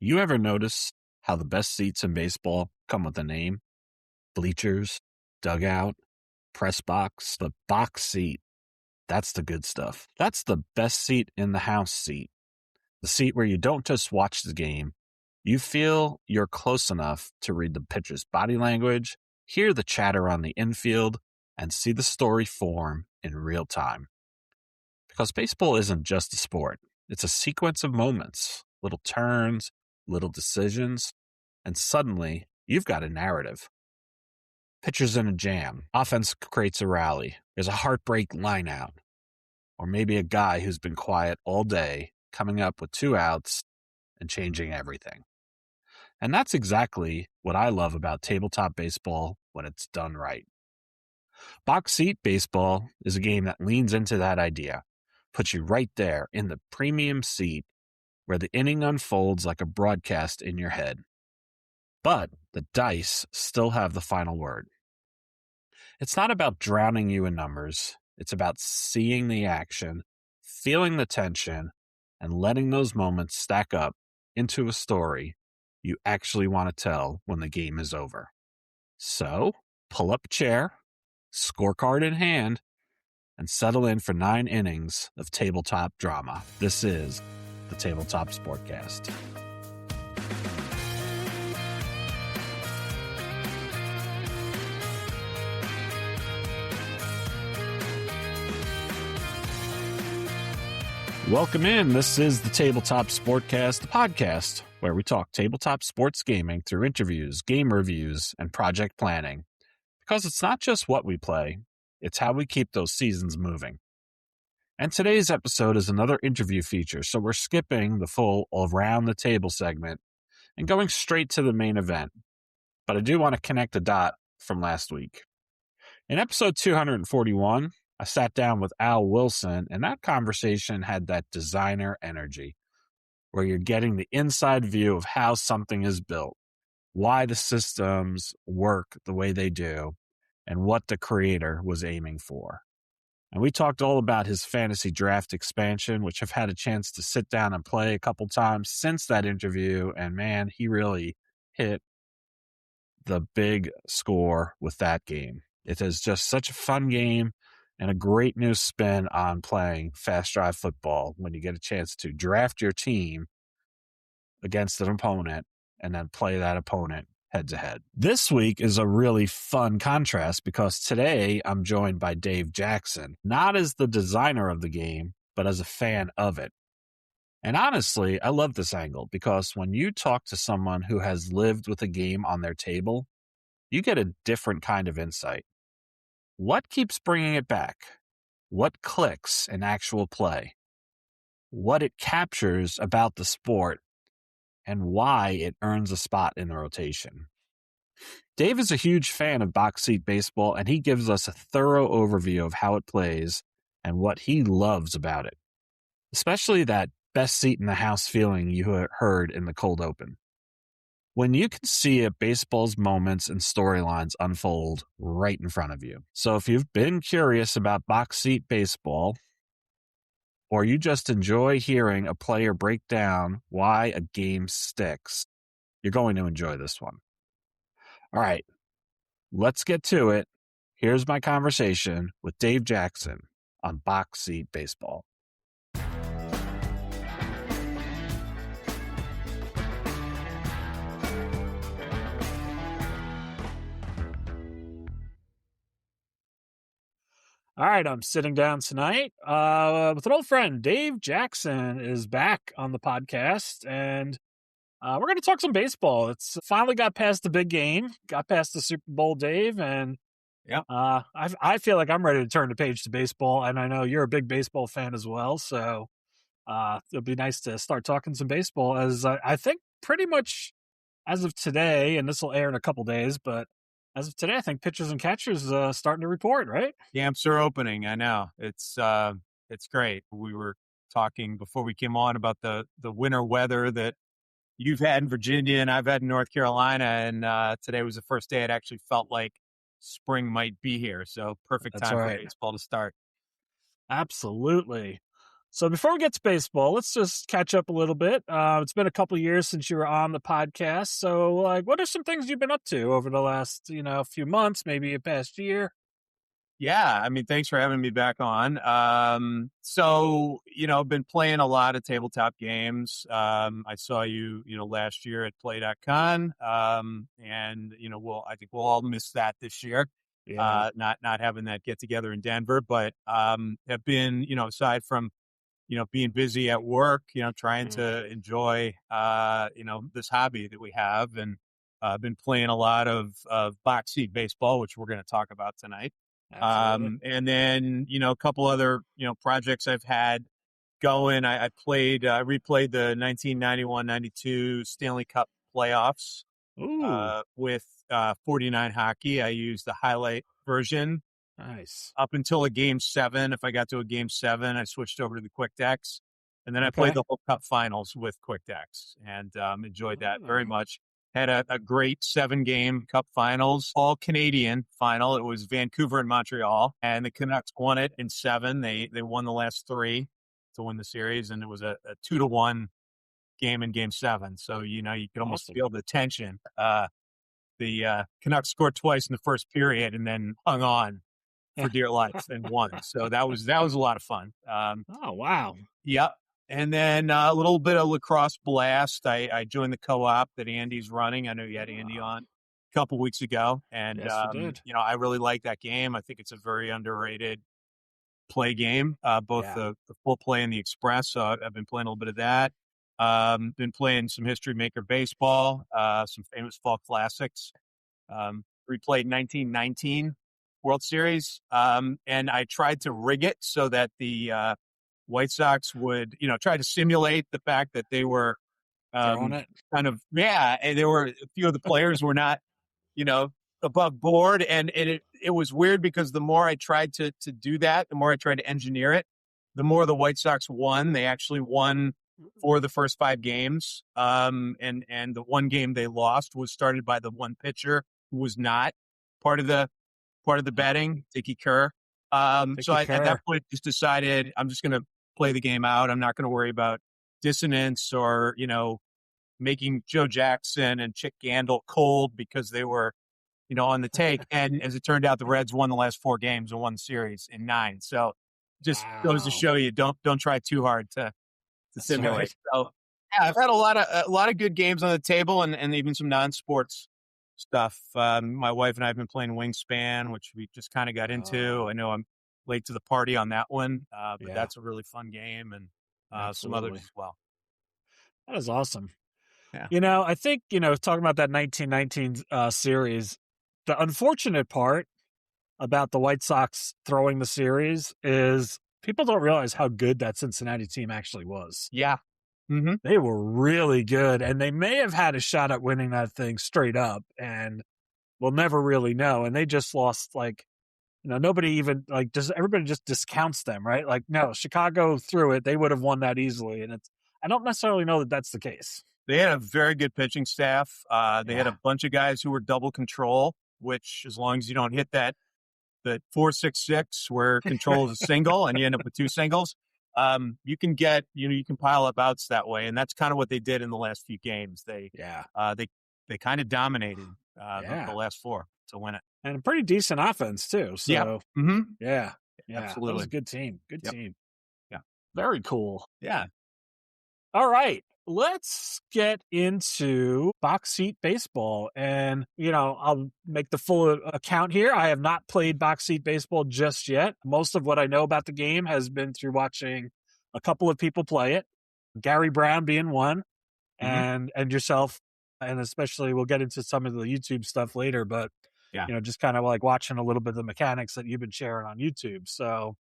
You ever notice how the best seats in baseball come with a name? Bleachers, dugout, press box, the box seat. That's the good stuff. That's the best seat in the house seat. The seat where you don't just watch the game. You feel you're close enough to read the pitcher's body language, hear the chatter on the infield, and see the story form in real time. Because baseball isn't just a sport. It's a sequence of moments, little turns, little decisions, and suddenly you've got a narrative. Pitcher's in a jam. Offense creates a rally. There's a heartbreak lineout. Or maybe a guy who's been quiet all day coming up with 2 outs and changing everything. And that's exactly what I love about tabletop baseball when it's done right. Box seat baseball is a game that leans into that idea, puts you right there in the premium seat where the inning unfolds like a broadcast in your head. But the dice still have the final word. It's not about drowning you in numbers. It's about seeing the action, feeling the tension, and letting those moments stack up into a story you actually want to tell when the game is over. So, pull up a chair, scorecard in hand, and settle in for 9 innings of tabletop drama. This is the Tabletop SportCast. Welcome in. This is the Tabletop SportCast, the podcast where we talk tabletop sports gaming through interviews, game reviews, and project planning. Because it's not just what we play, it's how we keep those seasons moving. And today's episode is another interview feature, so we're skipping the full around the table segment and going straight to the main event. But I do want to connect a dot from last week. In episode 241, I sat down with Al Wilson, and that conversation had that designer energy, where you're getting the inside view of how something is built, why the systems work the way they do, and what the creator was aiming for. And we talked all about his fantasy draft expansion, which I've had a chance to sit down and play a couple times since that interview, and man, he really hit the big score with that game. It is just such a fun game and a great new spin on playing fast drive football when you get a chance to draft your team against an opponent and then play that opponent head to head. This week is a really fun contrast because today I'm joined by Dave Jackson, not as the designer of the game, but as a fan of it. And honestly, I love this angle because when you talk to someone who has lived with a game on their table, you get a different kind of insight. What keeps bringing it back? What clicks in actual play? What it captures about the sport and why it earns a spot in the rotation. Dave is a huge fan of box seat baseball, and he gives us a thorough overview of how it plays and what he loves about it, especially that best seat in the house feeling you heard in the cold open. When you can see a baseball's moments and storylines unfold right in front of you. So if you've been curious about box seat baseball, or you just enjoy hearing a player break down why a game sticks, you're going to enjoy this one. All right, let's get to it. Here's my conversation with Dave Jackson on box seat baseball. All right, I'm sitting down tonight with an old friend. Dave Jackson is back on the podcast, and we're going to talk some baseball. It's finally got past the big game, got past the Super Bowl, Dave, and yeah, I feel like I'm ready to turn the page to baseball, and I know you're a big baseball fan as well, so it'll be nice to start talking some baseball, as I think pretty much as of today, and this will air in a couple days, but as of today, I think pitchers and catchers starting to report, right? Camps are opening. I know it's great. We were talking before we came on about the winter weather that you've had in Virginia and I've had in North Carolina, and today was the first day it actually felt like spring might be here. So perfect time for baseball to start. Absolutely. So before we get to baseball, let's just catch up a little bit. It's been a couple of years since you were on the podcast. So, like, what are some things you've been up to over the last, few months, maybe a past year? Yeah, I mean, thanks for having me back on. Been playing a lot of tabletop games. I saw you, last year at Play.con. I think we'll all miss that this year. Yeah. Not having that get together in Denver, but have been, aside from being busy at work, trying to enjoy, this hobby that we have, and been playing a lot of box seat baseball, which we're going to talk about tonight. Absolutely. And then, a couple other, projects I've had going. I replayed the 1991-92 Stanley Cup playoffs, Ooh, with, 49 hockey. I used the highlight version nice. up until a game 7. If I got to a game 7, I switched over to the quick decks, and then I played Okay. the whole cup finals with quick decks, and enjoyed that very Oh, much. Had a great 7-game cup finals, all Canadian final. It was Vancouver and Montreal, and the Canucks won it in 7. They won the last 3 to win the series, and it was a 2-1 game in game 7. So, you could almost awesome. feel the tension. The Canucks scored twice in the first period and then hung on for dear life and won. So that was a lot of fun. Oh, wow. Yep. And then a little bit of lacrosse blast. I joined the co-op that Andy's running. I know you had Andy Ah, on a couple weeks ago, and yes, we did. I really like that game. I think it's a very underrated play game, both Yeah. the full play and the express. So I've been playing a little bit of that. Been playing some History Maker baseball, some famous fall classics. Replayed 1919 World Series, and I tried to rig it so that the White Sox would, try to simulate the fact that they were Throwing um, it. and there were a few of the players were not, you know, above board, and it was weird because the more I tried to do that, the more I tried to engineer it, the more the White Sox won. They actually won for the first 5 games, and the one game they lost was started by the one pitcher who was not part of the betting, Dickie Kerr. So Vicky I, at that Kerr. point, just decided I'm just going to play the game out. I'm not going to worry about dissonance or making Joe Jackson and Chick Gandil cold because they were on the take. And as it turned out, the Reds won the last 4 games and won the series in 9. So just goes to Wow. show you don't try too hard to That's simulate. right. So yeah, I've had a lot of good games on the table, and even some non-sports stuff. My wife and I have been playing Wingspan, which we just kind of got into. Oh, I know I'm late to the party on that one, but yeah, that's a really fun game, and some others absolutely. as well. That is awesome. Yeah. I think, talking about that 1919 series, the unfortunate part about the White Sox throwing the series is people don't realize how good that Cincinnati team actually was. Yeah. Mm-hmm. They were really good, and they may have had a shot at winning that thing straight up, and we'll never really know. And they just lost, like, nobody even, like, just everybody just discounts them, right? Like, no, Chicago threw it. They would have won that easily. And I don't necessarily know that that's the case. They had a very good pitching staff. They had Yeah. a bunch of guys who were double control, which, as long as you don't hit that 4-6-6 where control is a single and you end up with 2 singles, you can get you can pile up outs that way, and that's kind of what they did in the last few games. Yeah. They kind of dominated the Yeah. last 4 to win it. And a pretty decent offense, too. Yeah. So, Mm-hmm. yeah. Yeah. That was Absolutely. a good team. Good Yep. team. Yeah. Very cool. Yeah. All right. Let's get into box seat baseball. And, I'll make the full account here. I have not played box seat baseball just yet. Most of what I know about the game has been through watching a couple of people play it, Gary Brown being one, Mm-hmm. and yourself. And especially, we'll get into some of the YouTube stuff later, but, Yeah. just kind of like watching a little bit of the mechanics that you've been sharing on YouTube. So,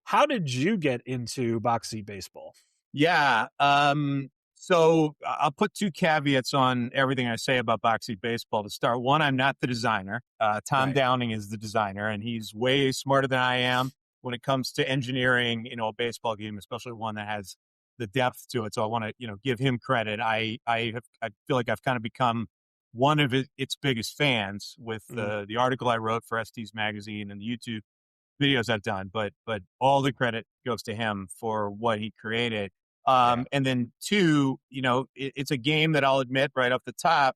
how did you get into box seat baseball? Yeah. So I'll put 2 caveats on everything I say about box seat baseball. To start, one, I'm not the designer. Tom Right. Downing is the designer, and he's way smarter than I am when it comes to engineering, a baseball game, especially one that has the depth to it. So I want to, give him credit. I feel like I've kind of become one of its biggest fans with the article I wrote for ST's magazine and the YouTube videos I've done, but all the credit goes to him for what he created. Yeah. And then two, it's a game that I'll admit right off the top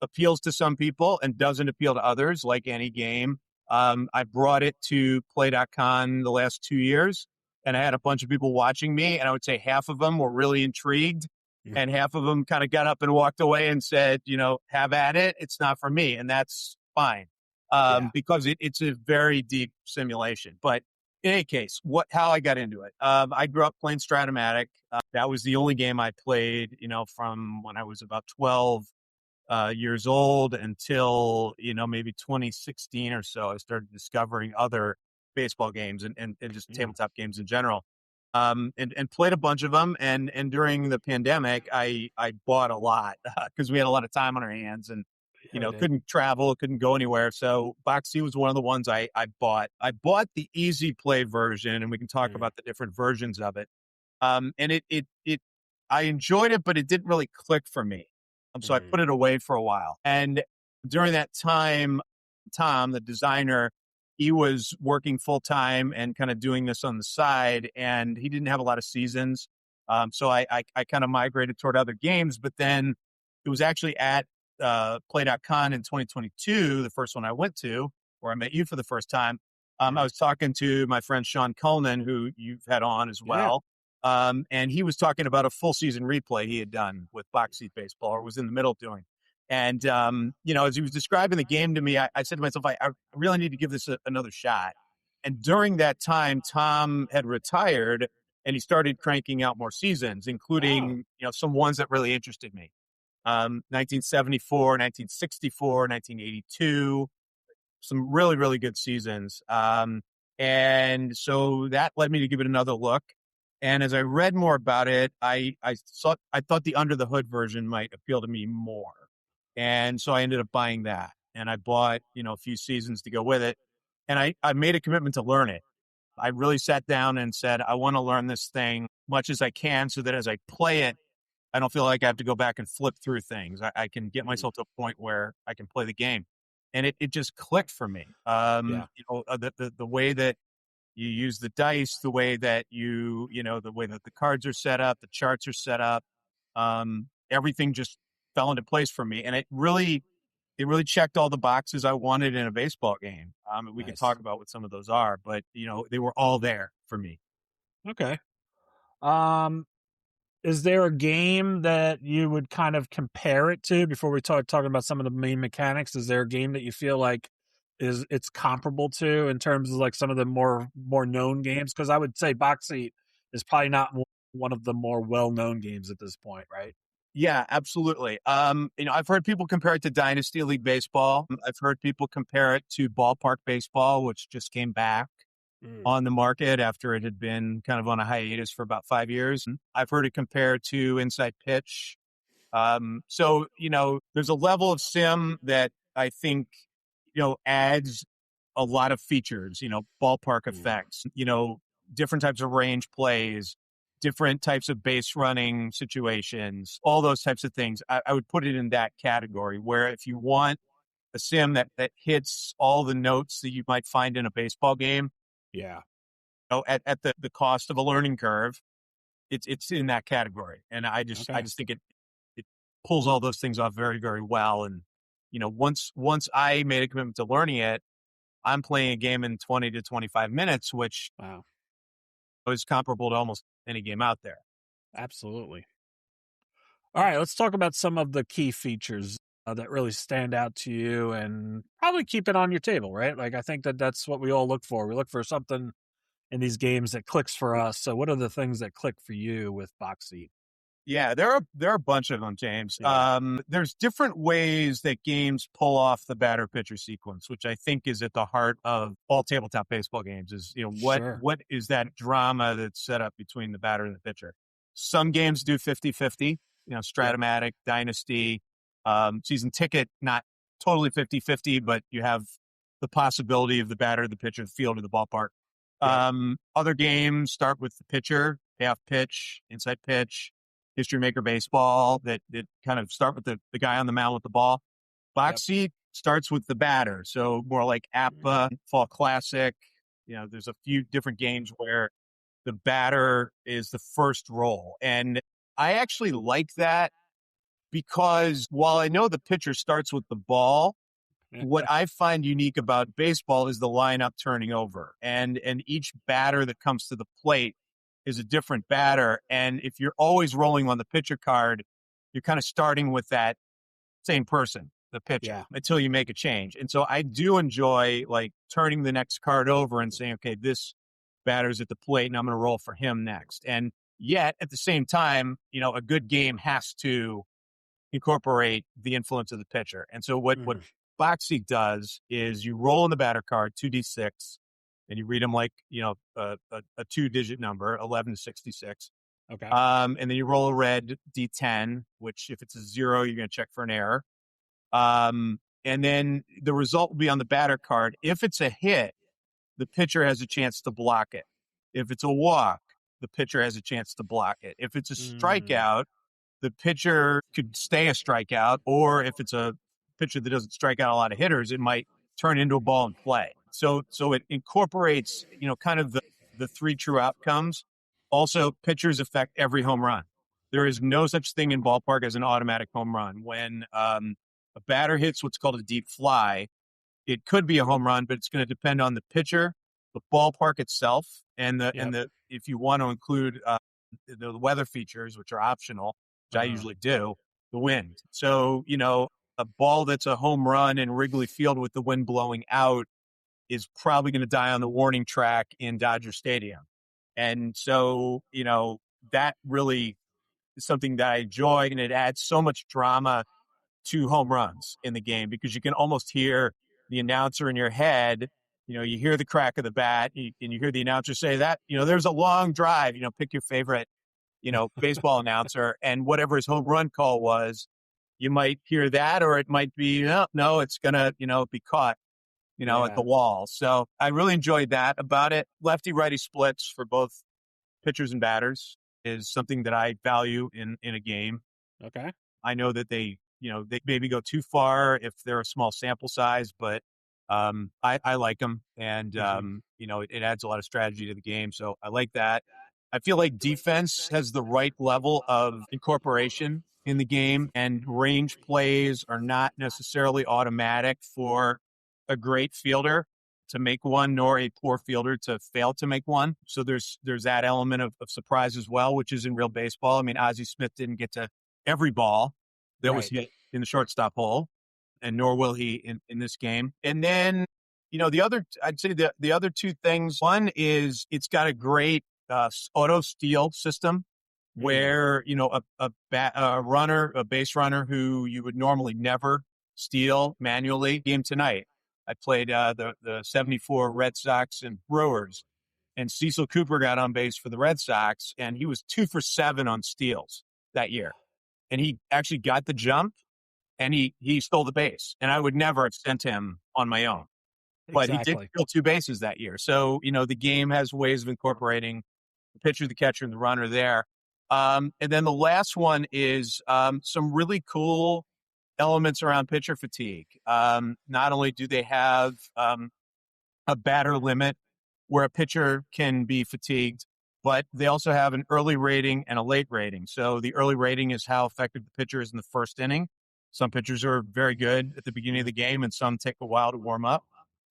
appeals to some people and doesn't appeal to others, like any game. I brought it to Play.con the last 2 years, and I had a bunch of people watching me, and I would say half of them were really intrigued, Mhm. and half of them kind of got up and walked away and said, have at it. It's not for me, and that's fine Yeah. because it's a very deep simulation. But in any case, how I got into it, I grew up playing Stratomatic. That was the only game I played, from when I was about 12 years old until maybe 2016 or so. I started discovering other baseball games and just tabletop games in general, and played a bunch of them. And during the pandemic, I bought a lot because we had a lot of time on our hands and Yeah, we did. couldn't travel, couldn't go anywhere. So Boxy was one of the ones I bought. I bought the easy play version, and we can talk about the different versions of it. And it I enjoyed it, but it didn't really click for me. So I put it away for a while. And during that time, Tom, the designer, he was working full time and kind of doing this on the side, and he didn't have a lot of seasons. So I kind of migrated toward other games, but then it was actually at Play.con in 2022, the first one I went to, where I met you for the first time. I was talking to my friend Sean Cullen, who you've had on as well. And he was talking about a full season replay he had done with box seat baseball, or was in the middle of doing. And, as he was describing the game to me, I said to myself, I really need to give this another shot. And during that time, Tom had retired and he started cranking out more seasons, including, some ones that really interested me. 1974, 1964, 1982, some really, really good seasons. And so that led me to give it another look. And as I read more about it, I thought the under the hood version might appeal to me more. And so I ended up buying that. And I bought, a few seasons to go with it. And I made a commitment to learn it. I really sat down and said, I want to learn this thing much as I can so that as I play it, I don't feel like I have to go back and flip through things. I can get myself to a point where I can play the game. And it just clicked for me. The way that you use the dice, the way that the way that the cards are set up, the charts are set up, everything just fell into place for me. And it really checked all the boxes I wanted in a baseball game. We can talk about what some of those are, but they were all there for me. Okay. Is there a game that you would kind of compare it to before we talking about some of the main mechanics? Is there a game that you feel like it's comparable to in terms of like some of the more known games? Because I would say Box Seat is probably not one of the more well known games at this point, right? Yeah, absolutely. I've heard people compare it to Dynasty League Baseball. I've heard people compare it to Ballpark Baseball, which just came back on the market after it had been kind of on a hiatus for about 5 years. I've heard it compared to Inside Pitch. So, there's a level of sim that I think, adds a lot of features, ballpark effects, different types of range plays, different types of base running situations, all those types of things. I would put it in that category where if you want a sim that hits all the notes that you might find in a baseball game, Yeah. at the cost of a learning curve, it's in that category. And I just think it pulls all those things off very, very well. And, once I made a commitment to learning it, I'm playing a game in 20 to 25 minutes, which is comparable to almost any game out there. Absolutely. All right, let's talk about some of the key features that really stand out to you and probably keep it on your table, right? Like, I think that's what we all look for. We look for something in these games that clicks for us. So what are the things that click for you with Box Seat? Yeah, there are a bunch of them, James. Yeah. There's different ways that games pull off the batter pitcher sequence, which I think is at the heart of all tabletop baseball games. Is what is that drama that's set up between the batter and the pitcher? Some games do 50-50, Stratomatic, Dynasty, Season Ticket, not totally 50-50, but you have the possibility of the batter, the pitcher, the field, or the ballpark. Other games start with the pitcher, payoff pitch, inside pitch, History Maker Baseball that kind of start with the guy on the mound with the ball. Box Seat starts with the batter. So more like APA, Fall Classic, there's a few different games where the batter is the first roll. And I actually like that because while I know the pitcher starts with the ball, what I find unique about baseball is the lineup turning over, and each batter that comes to the plate is a different batter. And if you're always rolling on the pitcher card, you're kind of starting with that same person, the pitcher, until you make a change. And so I do enjoy like turning the next card over and saying, okay, this batter's at the plate and I'm going to roll for him next. And yet at the same time, a good game has to incorporate the influence of the pitcher. And so what Boxy does is you roll in the batter card 2d6 and you read them like, a 2-digit number, 11 to 66. Okay. And then you roll a red D10, which if it's a 0, you're going to check for an error. And then the result will be on the batter card. If it's a hit, the pitcher has a chance to block it. If it's a walk, the pitcher has a chance to block it. If it's a strikeout, the pitcher could stay a strikeout, or if it's a pitcher that doesn't strike out a lot of hitters, it might turn into a ball in play. So it incorporates, kind of the 3 true outcomes. Also, pitchers affect every home run. There is no such thing in ballpark as an automatic home run. When a batter hits what's called a deep fly, it could be a home run, but it's going to depend on the pitcher, the ballpark itself, and if you want to include the weather features, which are optional, which I usually do, the wind. So, a ball that's a home run in Wrigley Field with the wind blowing out is probably going to die on the warning track in Dodger Stadium. And so, that really is something that I enjoy, and it adds so much drama to home runs in the game because you can almost hear the announcer in your head. You hear the crack of the bat and you hear the announcer say that, there's a long drive, pick your favorite, baseball announcer, and whatever his home run call was, you might hear that, or it might be, no, it's going to, be caught, at the wall. So I really enjoyed that about it. Lefty righty splits for both pitchers and batters is something that I value in a game. Okay. I know that they maybe go too far if they're a small sample size, but I like them, and it adds a lot of strategy to the game. So I like that. I feel like defense has the right level of incorporation in the game, and range plays are not necessarily automatic for a great fielder to make one, nor a poor fielder to fail to make one. So there's that element of surprise as well, which is in real baseball. I mean, Ozzie Smith didn't get to every ball that was hit in the shortstop hole, and nor will he in this game. And then, I'd say the other 2 things. One is it's got a great auto steal system where, a base runner who you would normally never steal manually. Game tonight, I played the 74 Red Sox and Brewers, and Cecil Cooper got on base for the Red Sox, and he was 2 for 7 on steals that year. And he actually got the jump, and he stole the base. And I would never have sent him on my own. But he did steal 2 bases that year. So, the game has ways of incorporating the pitcher, the catcher, and the runner there. And then the last one is some really cool elements around pitcher fatigue. Not only do they have a batter limit where a pitcher can be fatigued, but they also have an early rating and a late rating. So the early rating is how effective the pitcher is in the first inning. Some pitchers are very good at the beginning of the game, and some take a while to warm up.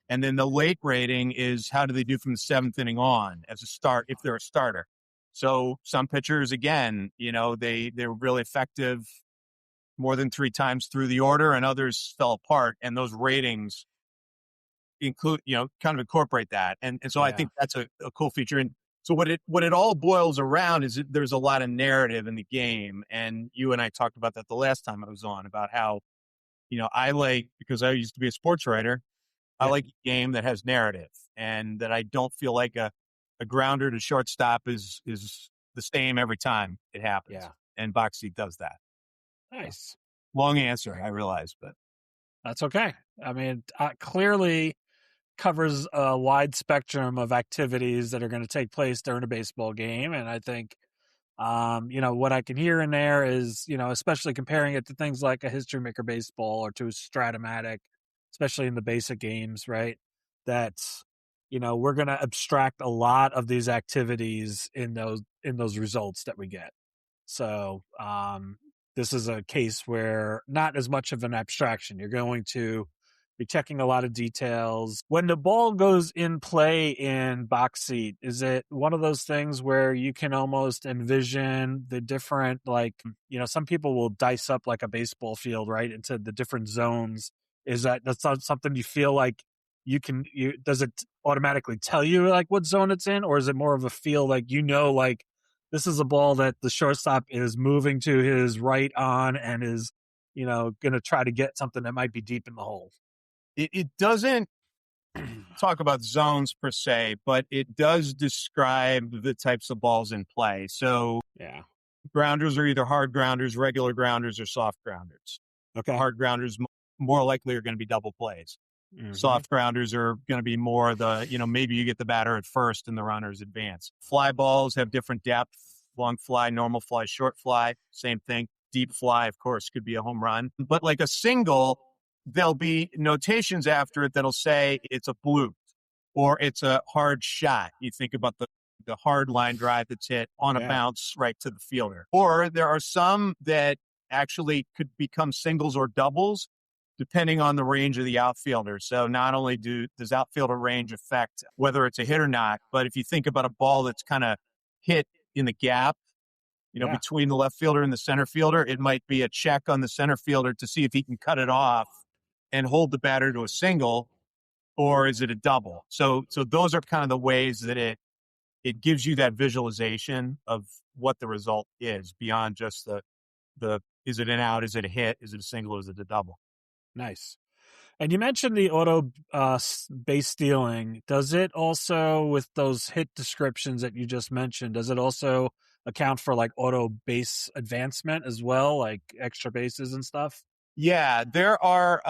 And then the late rating is how do they do from the 7th inning on as a start, if they're a starter. So some pitchers, again, they're really effective more than 3 times through the order, and others fell apart. And those ratings include, kind of incorporate that. And so I think that's a cool feature. And so what it all boils around is that there's a lot of narrative in the game. And you and I talked about that the last time I was on, about how, I like, because I used to be a sports writer, I like a game that has narrative, and that I don't feel like a grounder to shortstop is the same every time it happens. Yeah. And Boxy does that. Nice. Long answer, I realize, but that's okay. I mean, clearly covers a wide spectrum of activities that are going to take place during a baseball game. And I think, what I can hear in there is, especially comparing it to things like a History Maker Baseball or to a Stratomatic, especially in the basic games, right? That's we're going to abstract a lot of these activities in those results that we get. So this is a case where not as much of an abstraction. You're going to be checking a lot of details. When the ball goes in play in box seat, is it one of those things where you can almost envision the different, some people will dice up like a baseball field, right, into the different zones. That's not something you feel like does it automatically tell you like what zone it's in, or is it more of a feel like, like this is a ball that the shortstop is moving to his right on and is, going to try to get something that might be deep in the hole? It doesn't talk about zones per se, but it does describe the types of balls in play. So yeah, grounders are either hard grounders, regular grounders, or soft grounders. Okay. Hard grounders more likely are going to be double plays. Mm-hmm. Soft grounders are going to be more maybe you get the batter at first and the runners advance. Fly balls have different depth, long fly, normal fly, short fly, same thing. Deep fly, of course, could be a home run. But like a single, there'll be notations after it that'll say it's a bloop or it's a hard shot. You think about the hard line drive that's hit on a bounce right to the fielder. Or there are some that actually could become singles or doubles depending on the range of the outfielder. So not only does outfielder range affect whether it's a hit or not, but if you think about a ball that's kind of hit in the gap, between the left fielder and the center fielder, it might be a check on the center fielder to see if he can cut it off and hold the batter to a single, or is it a double? So those are kind of the ways that it gives you that visualization of what the result is beyond just the is it an out, is it a hit, is it a single, or is it a double? Nice. And you mentioned the auto base stealing. Does it also, with those hit descriptions that you just mentioned, does it also account for like auto base advancement as well, like extra bases and stuff? Yeah, there are,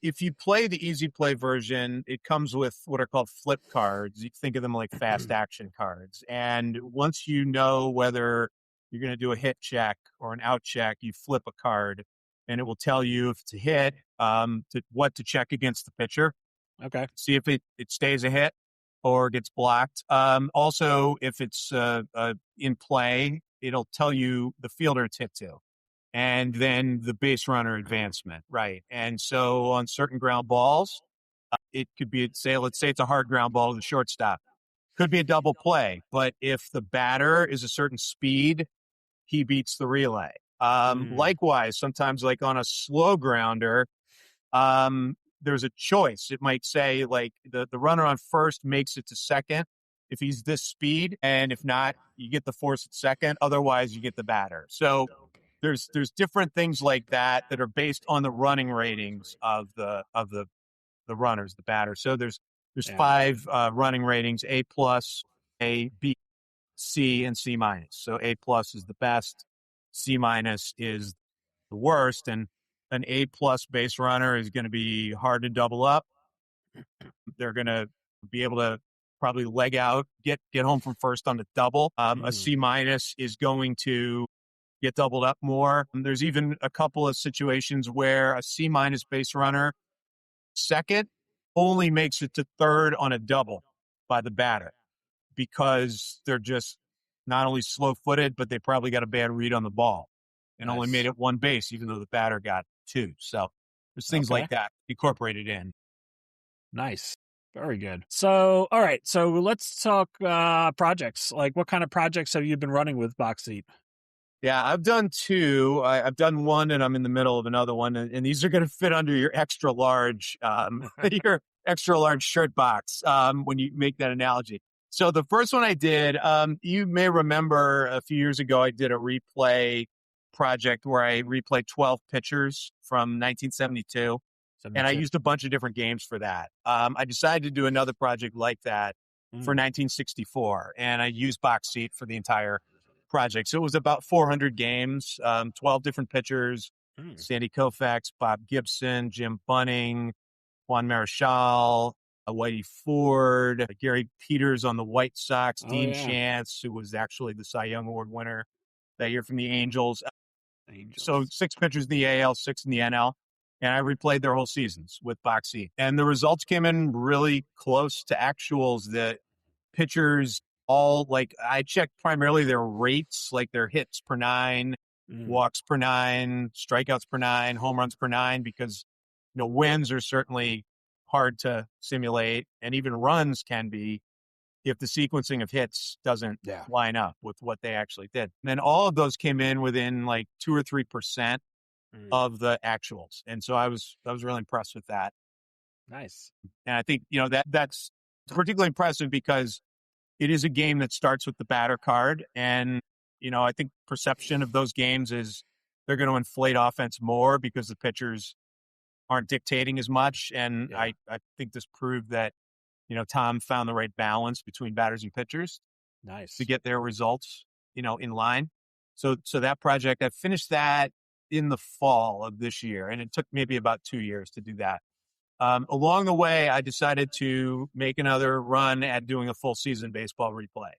if you play the easy play version, it comes with what are called flip cards. You think of them like fast action cards. And once you know whether you're going to do a hit check or an out check, you flip a card and it will tell you if it's a hit, what to check against the pitcher. Okay. See if it stays a hit or gets blocked. Also, if it's in play, it'll tell you the fielder it's hit to. And then the base runner advancement, right? And so on certain ground balls, it could be, let's say it's a hard ground ball to the shortstop. Could be a double play, but if the batter is a certain speed, he beats the relay. Likewise, sometimes like on a slow grounder, there's a choice. It might say like the runner on first makes it to second if he's this speed, and if not, you get the force at second. Otherwise, you get the batter. So there's different things like that are based on the running ratings of the runners, the batter. So there's 5 running ratings: A plus, A, B, C, and C minus. So A plus is the best, C minus is the worst, and an A plus base runner is going to be hard to double up. They're going to be able to probably leg out, get home from first on the double. A C minus is going to get doubled up more. And there's even a couple of situations where a C minus base runner second only makes it to third on a double by the batter because they're just not only slow-footed, but they probably got a bad read on the ball and only made it one base, even though the batter got 2. So there's things like that incorporated in. Nice. Very good. So, all right. So let's talk projects. Like, what kind of projects have you been running with Box Seat? Yeah, I've done 2. I've done one, and I'm in the middle of another one. And these are going to fit under your extra large, shirt box when you make that analogy. So the first one I did, you may remember a few years ago, I did a replay project where I replayed 12 pitchers from 1972. And I used a bunch of different games for that. I decided to do another project like that for 1964, and I used Box Seat for the entire project. So it was about 400 games, 12 different pitchers: Sandy Koufax, Bob Gibson, Jim Bunning, Juan Marichal, Whitey Ford, Gary Peters on the White Sox, Dean Chance, who was actually the Cy Young Award winner that year from the Angels. So 6 pitchers in the AL, 6 in the NL. and I replayed their whole seasons with Boxy. And the results came in really close to actuals. The pitchers all, like, I checked primarily their rates, like their hits per nine, walks per nine, strikeouts per nine, home runs per nine, because, wins are certainly hard to simulate, and even runs can be if the sequencing of hits doesn't line up with what they actually did. And then all of those came in within like 2 or 3% of the actuals. And so I was really impressed with that. Nice. And I think, that's particularly impressive because it is a game that starts with the batter card. And, I think perception of those games is they're going to inflate offense more because the pitchers aren't dictating as much. And I think this proved that, Tom found the right balance between batters and pitchers. Nice. To get their results, in line. So that project, I finished that in the fall of this year, and it took maybe about 2 years to do that. Along the way, I decided to make another run at doing a full season baseball replay.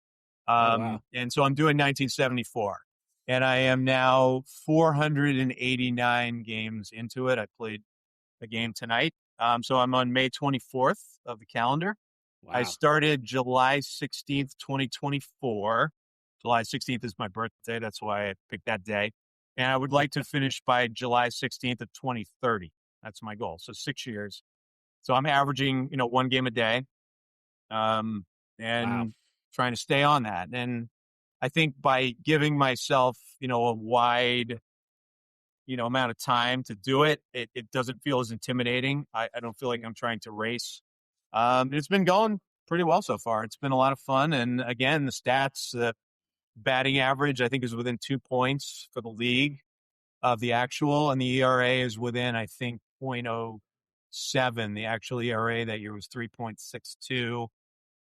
Wow. And so I'm doing 1974, and I am now 489 games into it. I played a game tonight. So I'm on May 24th of the calendar. Wow. I started July 16th, 2024. July 16th is my birthday. That's why I picked that day. And I would like to finish by July 16th of 2030. That's my goal. So 6 years. So I'm averaging, one game a day, and trying to stay on that. And I think by giving myself, a wide, amount of time to do it, it doesn't feel as intimidating. I don't feel like I'm trying to race. It's been going pretty well so far. It's been a lot of fun. And again, the stats, the batting average, I think, is within 2 points for the league of the actual, and the ERA is within, I think, 0.07. The actual ERA that year was 3.62,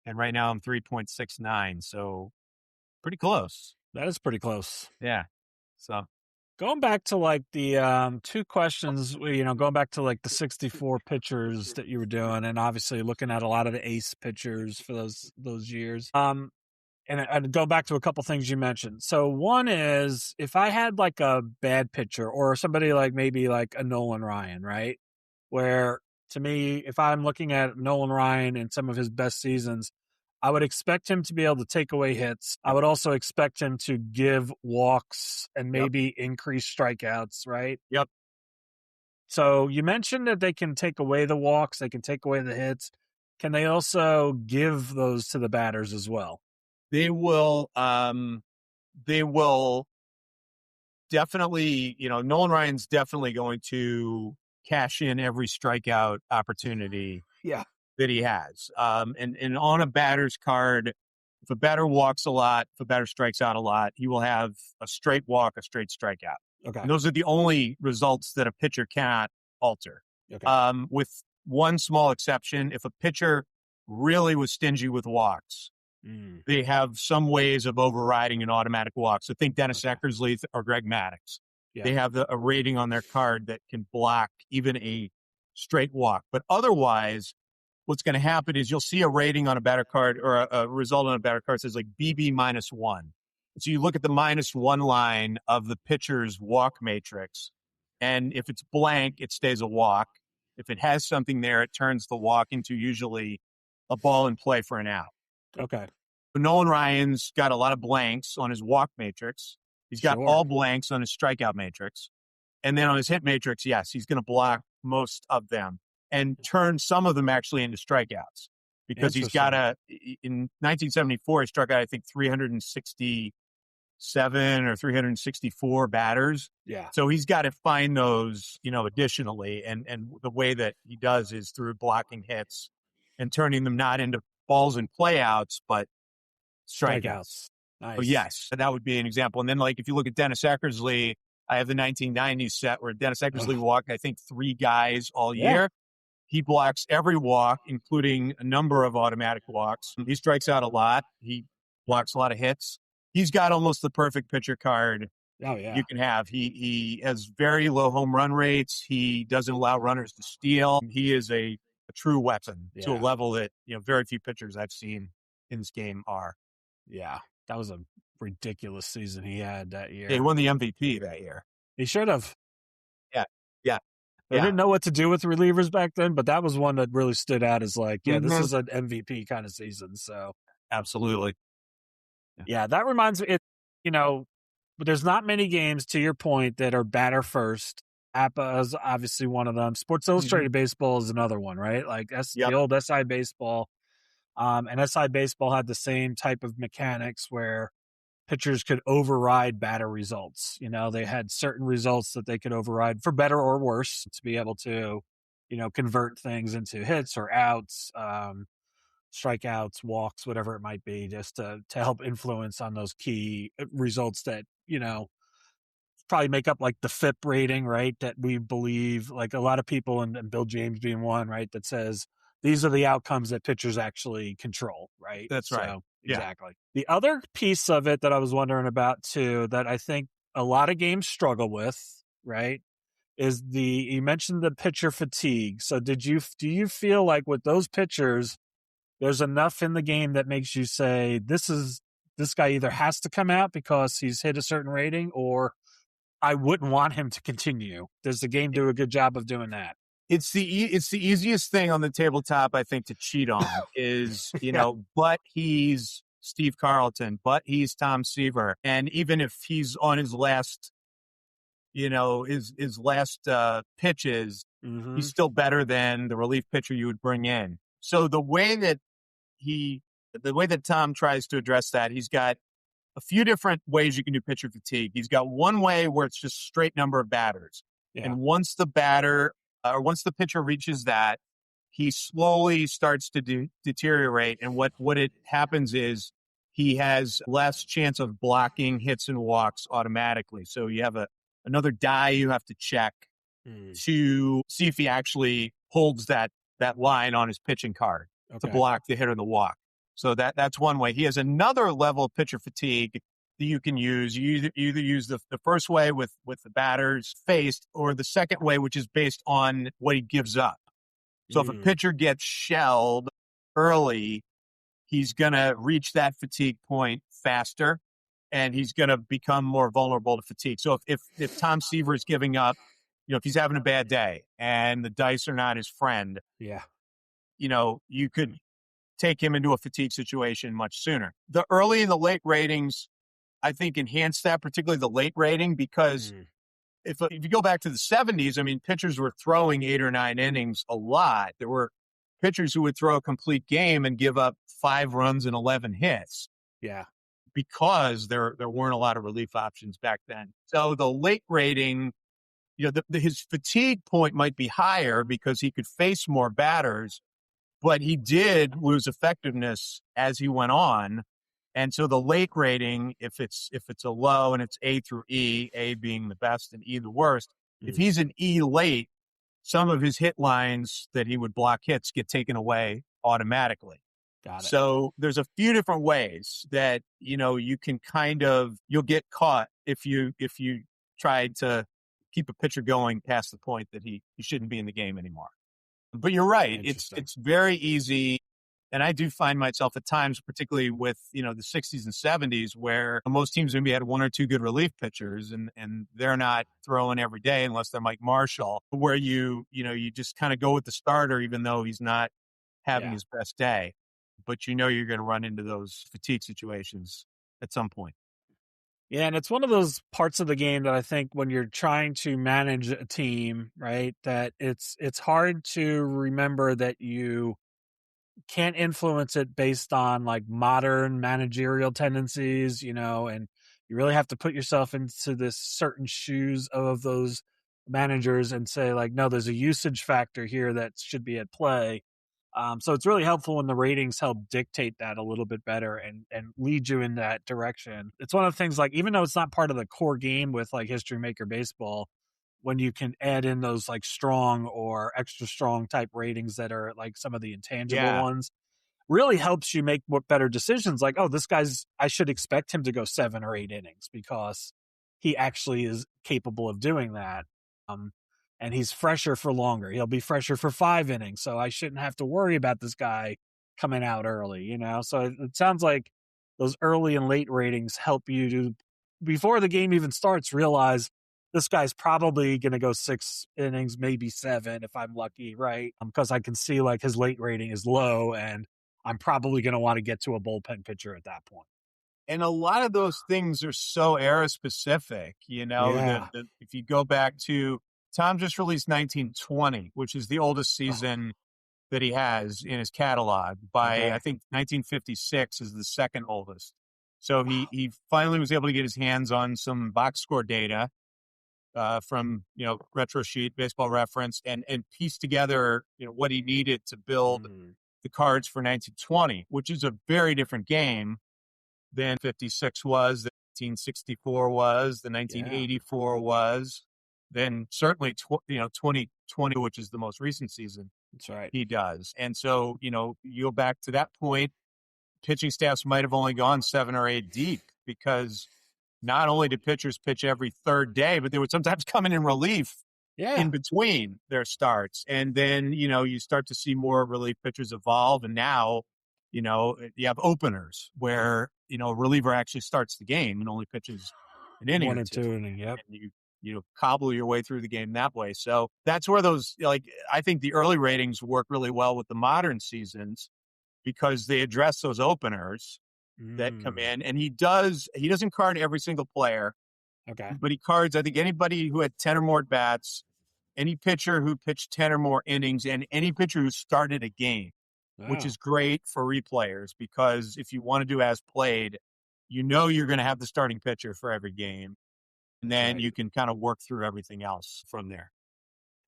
and right now I'm 3.69. So pretty close. That is pretty close. Yeah. So going back to like the two questions, going back to like the 64 pitchers that you were doing, and obviously looking at a lot of the ace pitchers for those years. And I'd go back to a couple things you mentioned. So one is, if I had like a bad pitcher or somebody like maybe like a Nolan Ryan, right? Where to me, if I'm looking at Nolan Ryan and some of his best seasons, I would expect him to be able to take away hits. I would also expect him to give walks and maybe increase strikeouts, right? Yep. So you mentioned that they can take away the walks, they can take away the hits. Can they also give those to the batters as well? They will definitely, Nolan Ryan's definitely going to cash in every strikeout opportunity that he has. And on a batter's card, if a batter walks a lot, if a batter strikes out a lot, he will have a straight walk, a straight strikeout. Okay. And those are the only results that a pitcher cannot alter. Okay. With one small exception, if a pitcher really was stingy with walks, they have some ways of overriding an automatic walk. So think Dennis Eckersley or Greg Maddux. Yeah. They have a rating on their card that can block even a straight walk. But otherwise, what's going to happen is you'll see a rating on a batter card, or a result on a batter card says like BB -1. So you look at the -1 line of the pitcher's walk matrix, and if it's blank, it stays a walk. If it has something there, it turns the walk into usually a ball in play for an out. Okay. But Nolan Ryan's got a lot of blanks on his walk matrix. He's got all blanks on his strikeout matrix. And then on his hit matrix, yes, he's going to block most of them and turn some of them actually into strikeouts, because he's got in 1974, he struck out, I think, 367 or 364 batters. Yeah. So he's got to find those, additionally. And the way that he does is through blocking hits and turning them not into balls and playouts, but strikeouts. Nice. So yes, that would be an example. And then, like, if you look at Dennis Eckersley, I have the 1990s set where Dennis Eckersley walked, I think, 3 guys all year. He blocks every walk, including a number of automatic walks. He strikes out a lot. He blocks a lot of hits. He's got almost the perfect pitcher card you can have. He has very low home run rates. He doesn't allow runners to steal. He is a true weapon to a level that, very few pitchers I've seen in this game are. Yeah, that was a ridiculous season he had that year. He won the MVP that year. He should have. Yeah. They Yeah. didn't know what to do with relievers back then, but that was one that really stood out as like, yeah, this Mhm. is an MVP kind of season. So Absolutely. yeah, that reminds me. But there's not many games, to your point, that are batter first. APA is obviously one of them. Sports Mhm. Illustrated Baseball is another one, right? Like the Yep. old SI Baseball. And SI Baseball had the same type of mechanics where pitchers could override batter results. They had certain results that they could override for better or worse to be able to, convert things into hits or outs, strikeouts, walks, whatever it might be, just to help influence on those key results that, probably make up like the FIP rating, right? That we believe, like a lot of people, and Bill James being one, right? That says these are the outcomes that pitchers actually control, right? That's right. So, Yeah. exactly. The other piece of it that I was wondering about too, that I think a lot of games struggle with, right? Is you mentioned the pitcher fatigue. So do you feel like with those pitchers, there's enough in the game that makes you say this guy either has to come out because he's hit a certain rating, or I wouldn't want him to continue? Does the game do a good job of doing that? It's the easiest thing on the tabletop, I think, to cheat on is, Yeah. but he's Steve Carlton, but he's Tom Seaver. And even if he's on his last, his last pitches, Mm-hmm. he's still better than the relief pitcher you would bring in. So the way that Tom tries to address that, he's got a few different ways you can do pitcher fatigue. He's got one way where it's just straight number of batters. Yeah. And once the pitcher reaches that, he slowly starts to deteriorate. And what it happens is he has less chance of blocking hits and walks automatically. So you have another die you have to check to see if he actually holds that line on his pitching card to block the hit or the walk. So that's one way. He has another level of pitcher fatigue that you can use. You either use the first way with the batters faced, or the second way, which is based on what he gives up. So if a pitcher gets shelled early, he's going to reach that fatigue point faster, and he's going to become more vulnerable to fatigue. So if Tom Seaver is giving up, if he's having a bad day and the dice are not his friend, Yeah. you could take him into a fatigue situation much sooner. The early and the late ratings, I think, enhance that, particularly the late rating, because if you go back to the 70s, I mean, pitchers were throwing 8 or 9 innings a lot. There were pitchers who would throw a complete game and give up 5 runs and 11 hits. Yeah. Because there weren't a lot of relief options back then. So the late rating, his fatigue point might be higher because he could face more batters, but he did lose effectiveness as he went on. And so the late rating, if it's a low and it's A through E, A being the best and E the worst, if he's an E late, some of his hit lines that he would block hits get taken away automatically. Got it. So there's a few different ways that, you can you'll get caught if you try to keep a pitcher going past the point that he shouldn't be in the game anymore. But you're right. It's very easy. And I do find myself at times, particularly with, the 60s and 70s, where most teams maybe had 1 or 2 good relief pitchers, and they're not throwing every day unless they're Mike Marshall, where you just kind of go with the starter, even though he's not having his best day. But you're going to run into those fatigue situations at some point. Yeah, and it's one of those parts of the game that I think when you're trying to manage a team, right, that it's hard to remember that you can't influence it based on like modern managerial tendencies, and you really have to put yourself into this certain shoes of those managers and say like, no, there's a usage factor here that should be at play. So it's really helpful when the ratings help dictate that a little bit better and lead you in that direction. It's one of the things, like, even though it's not part of the core game with like History Maker Baseball, when you can add in those like strong or extra strong type ratings that are like some of the intangible ones, really helps you make better decisions. Like, oh, I should expect him to go 7 or 8 innings because he actually is capable of doing that. And he's fresher for longer. He'll be fresher for 5 innings. So I shouldn't have to worry about this guy coming out early, So it sounds like those early and late ratings help you to, before the game even starts, realize this guy's probably going to go 6 innings, maybe 7 if I'm lucky, right? Because I can see like his late rating is low, and I'm probably going to want to get to a bullpen pitcher at that point. And a lot of those things are so era specific, Yeah. if you go back to Tom just released 1920, which is the oldest season that he has in his catalog by, I think 1956 is the second oldest. So he finally was able to get his hands on some box score data from, Retro Sheet, Baseball Reference, and piece together, what he needed to build the cards for 1920, which is a very different game than 56 was, the 1964 was, the 1984 was, then certainly 2020, which is the most recent season. That's right. He does. And so, you go back to that point, pitching staffs might have only gone 7 or 8 deep, because not only did pitchers pitch every third day, but they would sometimes come in relief in between their starts. And then, you start to see more relief pitchers evolve. And now, you have openers where, a reliever actually starts the game and only pitches an inning 1 or or 2 innings. Yep. And you cobble your way through the game that way. So that's where those, I think the early ratings work really well with the modern seasons, because they address those openers that come in. And he doesn't card every single player. Okay. But he cards, I think, anybody who had 10 or more bats, any pitcher who pitched 10 or more innings, and any pitcher who started a game, which is great for replayers, because if you want to do as played, you're going to have the starting pitcher for every game. And then you can kind of work through everything else from there.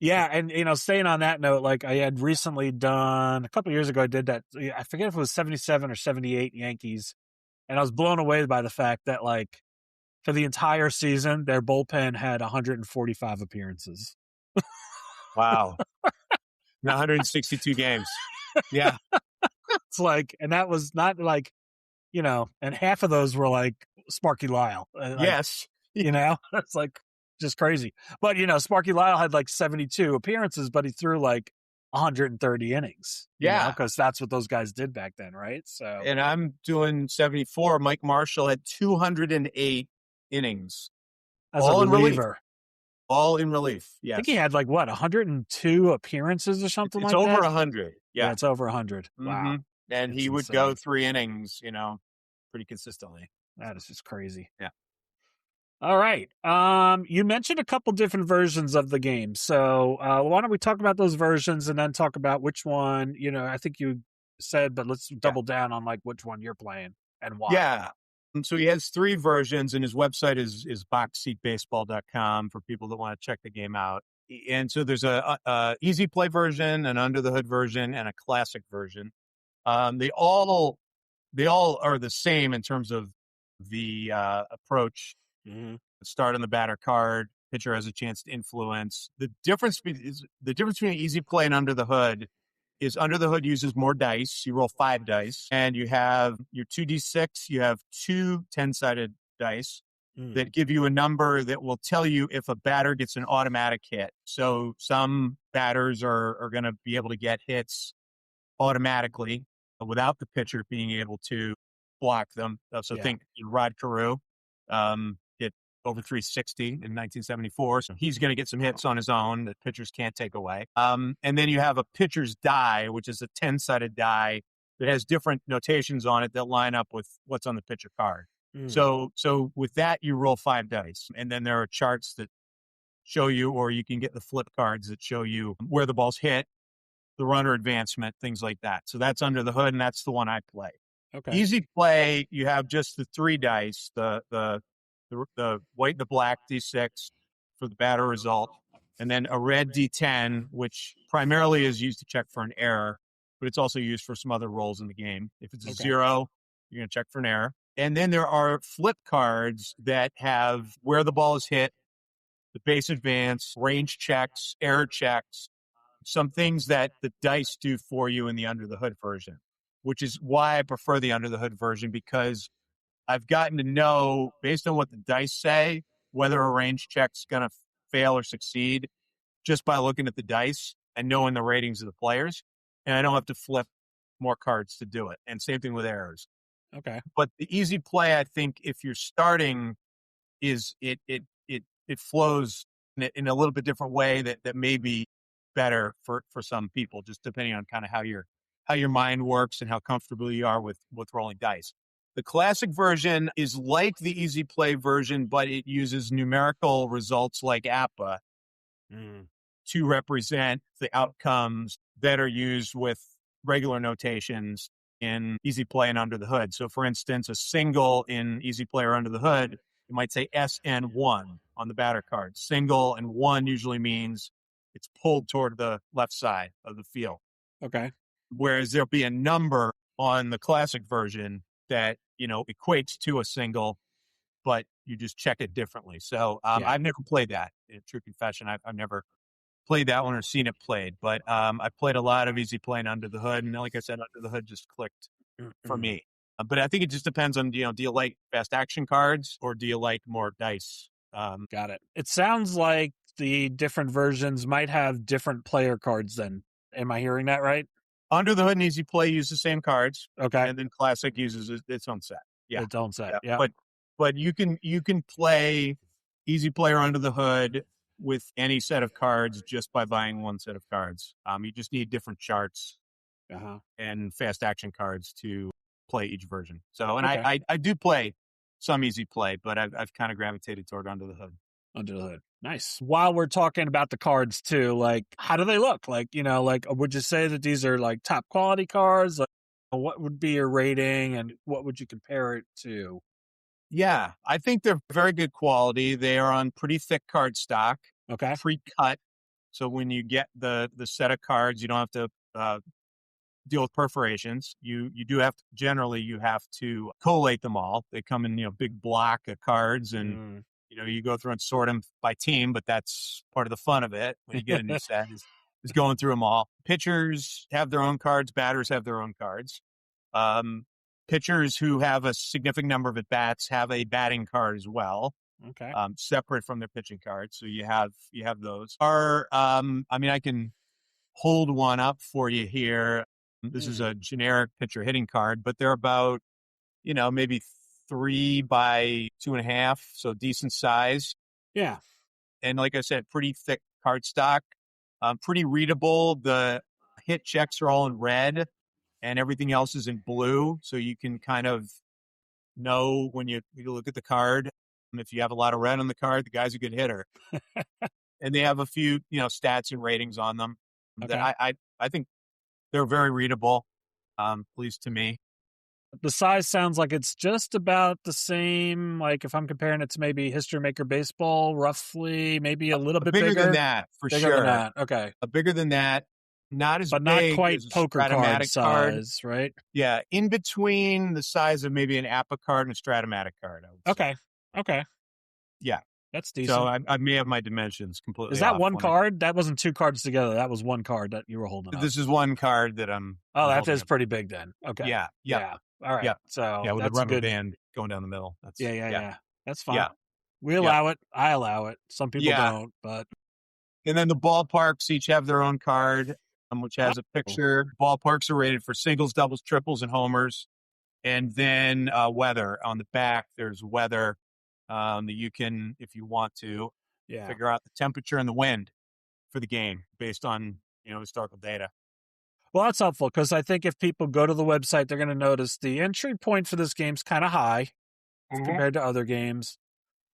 Yeah. And, staying on that note, like I had recently done a couple of years ago, I did that. I forget if it was 77 or 78 Yankees. And I was blown away by the fact that, like, for the entire season, their bullpen had 145 appearances. Wow. 162 games. Yeah. It's like, and that was not like, and half of those were like Sparky Lyle. Yes. It's like just crazy. But, Sparky Lyle had like 72 appearances, but he threw like 130 innings. Yeah. Because that's what those guys did back then, right? So, and I'm doing 74. Mike Marshall had 208 innings. As all a reliever. All in relief. Yes. I think he had like 102 appearances or something like that? It's over 100. Yeah, it's over 100. Wow. And he would go 3 innings, pretty consistently. That is just crazy. Yeah. All right. You mentioned a couple different versions of the game. So why don't we talk about those versions and then talk about which one, I think you said, but let's double down on like which one you're playing and why. Yeah. So he has 3 versions, and his website is boxseatbaseball.com for people that want to check the game out. And so there's a easy play version, an under the hood version, and a classic version. They all are the same in terms of the approach. Start on the batter card. Pitcher has a chance to influence. The difference between easy play and under the hood is under the hood uses more dice. You roll 5 dice, and you have your 2d6. You have 2 10-sided dice that give you a number that will tell you if a batter gets an automatic hit. So some batters are going to be able to get hits automatically without the pitcher being able to block them. So think Rod Carew hit over 360 in 1974. So he's going to get some hits on his own that pitchers can't take away. And then you have a pitcher's die, which is a 10-sided die that has different notations on it that line up with what's on the pitcher card. So with that, you roll 5 dice. And then there are charts that show you, or you can get the flip cards that show you where the ball's hit, the runner advancement, things like that. So that's under the hood, and that's the one I play. Okay. Easy play, you have just the 3 dice, the white and the black D6 for the batter result, and then a red D10, which primarily is used to check for an error, but it's also used for some other roles in the game. If it's a 0, you're going to check for an error. And then there are flip cards that have where the ball is hit, the base advance, range checks, error checks, some things that the dice do for you in the under the hood version, which is why I prefer the under the hood version, because I've gotten to know, based on what the dice say, whether a range check's going to fail or succeed just by looking at the dice and knowing the ratings of the players. And I don't have to flip more cards to do it. And same thing with errors. Okay. But the easy play, I think, if you're starting, is it it flows in a little bit different way that may be better for some people, just depending on kind of how your mind works and how comfortable you are with rolling dice. The classic version is like the easy play version, but it uses numerical results like APA to represent the outcomes that are used with regular notations in easy play and under the hood. So for instance, a single in easy play or under the hood, you might say SN1 on the batter card. Single and one usually means it's pulled toward the left side of the field. Okay. Whereas there'll be a number on the classic version that, equates to a single, but you just check it differently. So I've never played that. In true confession, I've never played that one or seen it played, but I played a lot of easy play and under the hood, and like I said, under the hood just clicked for me. But I think it just depends on, do you like fast action cards or do you like more dice? Got it. It sounds like the different versions might have different player cards then. Am I hearing that right? Under the hood and easy play use the same cards. Okay. And then classic uses its own set. Yeah. Its own set. Yeah. But you can play easy play or under the hood with any set of cards just by buying one set of cards. You just need different charts and fast action cards to play each version. So, and okay. I do play some easy play, but I've kind of gravitated toward under the hood. Under the hood. Nice. While we're talking about the cards too, like, how do they look? Like, would you say that these are like top quality cards? Like, what would be your rating and what would you compare it to? Yeah, I think they're very good quality. They are on pretty thick card stock. Okay. Pre-cut. So when you get the set of cards, you don't have to deal with perforations. You have to collate them all. They come in, big block of cards and, you go through and sort them by team, but that's part of the fun of it when you get a new set is going through them all. Pitchers have their own cards. Batters have their own cards. Pitchers who have a significant number of at-bats have a batting card as well. Okay. Separate from their pitching cards. So you have those. I can hold one up for you here. This is a generic pitcher hitting card, but they're about, maybe 3 by 2.5. So decent size. Yeah. And like I said, pretty thick card stock, pretty readable. The hit checks are all in red and everything else is in blue. So you can kind of know when you look at the card, if you have a lot of red on the card, the guy's a good hitter. And they have a few, stats and ratings on them that I think they're very readable, at least to me. The size sounds like it's just about the same. Like if I'm comparing it to maybe History Maker Baseball, roughly, maybe a little bit bigger than that, for bigger sure. Than that. Okay. Bigger than that. Not as but big, not quite as poker card size, right? Yeah, in between the size of maybe an APA card and a Stratomatic card. I would say. Okay. Yeah, that's decent. So I may have my dimensions completely. Is that one card? That wasn't 2 cards together. That was one card that you were holding up. This is one card that I'm. Oh, that is pretty big then. Okay. Yeah. All right. Yeah. So with a rubber band going down the middle. That's yeah. That's fine. Yeah. We allow it. I allow it. Some people don't, but. And then the ballparks each have their own card, which has a picture. Ballparks are rated for singles, doubles, triples, and homers. And then weather on the back. There's weather that you can, if you want to, figure out the temperature and the wind for the game based on historical data. Well, that's helpful because I think if people go to the website, they're going to notice the entry point for this game's kind of high compared to other games.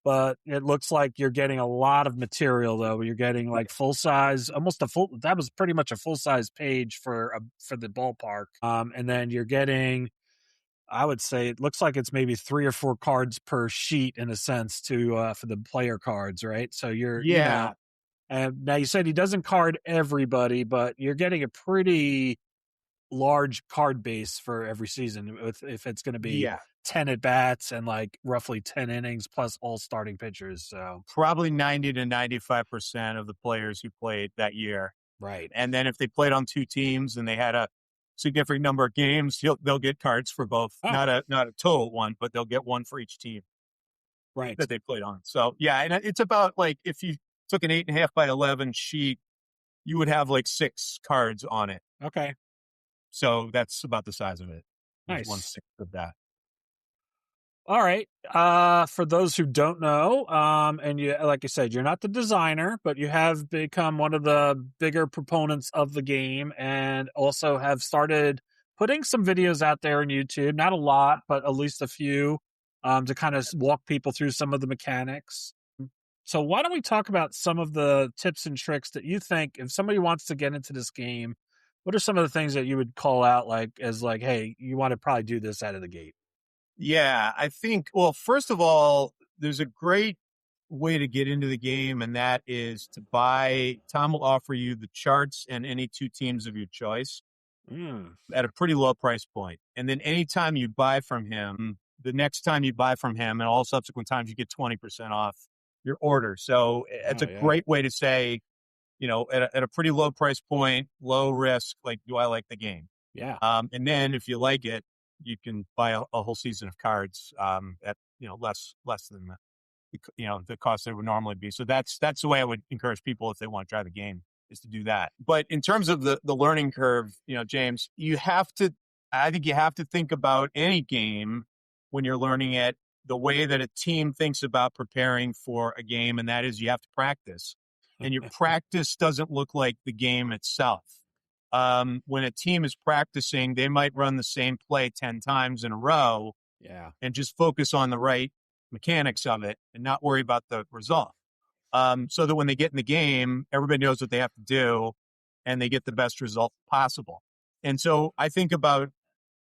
But it looks like you're getting a lot of material, though. You're getting like full size, that was pretty much a full size page for the ballpark. And then you're getting, I would say it looks like it's maybe 3 or 4 cards per sheet in a sense for the player cards, right? So and now you said he doesn't card everybody, but you're getting a pretty large card base for every season if it's going to be 10 at bats and like roughly 10 innings plus all starting pitchers. So probably 90 to 95% of the players who played that year. Right. And then if they played on 2 teams and they had a significant number of games, they'll get cards for both. Oh. Not a total one, but they'll get one for each team. Right. That they played on. So and it's about like if you took an 8.5 by 11 sheet, you would have like 6 cards on it. Okay. So that's about the size of it. Nice. 1/6 of that. All right. For those who don't know, and you, like I said, you're not the designer, but you have become one of the bigger proponents of the game, and also have started putting some videos out there on YouTube. Not a lot, but at least a few, to kind of walk people through some of the mechanics. So why don't we talk about some of the tips and tricks that you think, if somebody wants to get into this game, what are some of the things that you would call out like, hey, you want to probably do this out of the gate? Yeah, I think, well, first of all, there's a great way to get into the game, and that is to buy. Tom will offer you the charts and any two teams of your choice at a pretty low price point. And then anytime you buy from him, the next time you buy from him and all subsequent times, you get 20% off your order. So it's Oh, a yeah. great way to say, at a pretty low price point, low risk, like, do I like the game? Yeah. And then if you like it, you can buy a whole season of cards at less than the cost that would normally be. So that's the way I would encourage people if they want to try the game, is to do that. But in terms of the learning curve, James, I think you have to think about any game when you're learning it the way that a team thinks about preparing for a game, and that is you have to practice. And your practice doesn't look like the game itself. When a team is practicing, they might run the same play 10 times in a row and just focus on the right mechanics of it and not worry about the result. So that when they get in the game, everybody knows what they have to do and they get the best result possible. And so I think about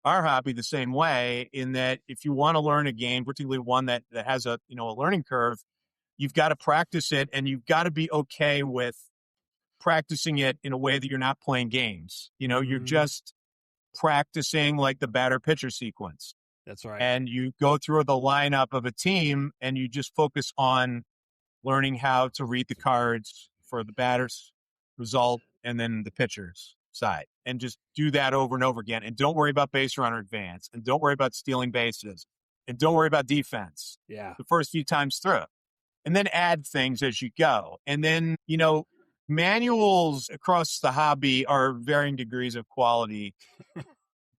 our hobby the same way, in that if you want to learn a game, particularly one that has a learning curve, you've got to practice it, and you've got to be okay with practicing it in a way that you're not playing games. You're just practicing like the batter pitcher sequence. That's right. And you go through the lineup of a team and you just focus on learning how to read the cards for the batter's result and then the pitcher's side, and just do that over and over again. And don't worry about base runner advance, and don't worry about stealing bases, and don't worry about defense. Yeah. The first few times through, and then add things as you go. And then, manuals across the hobby are varying degrees of quality.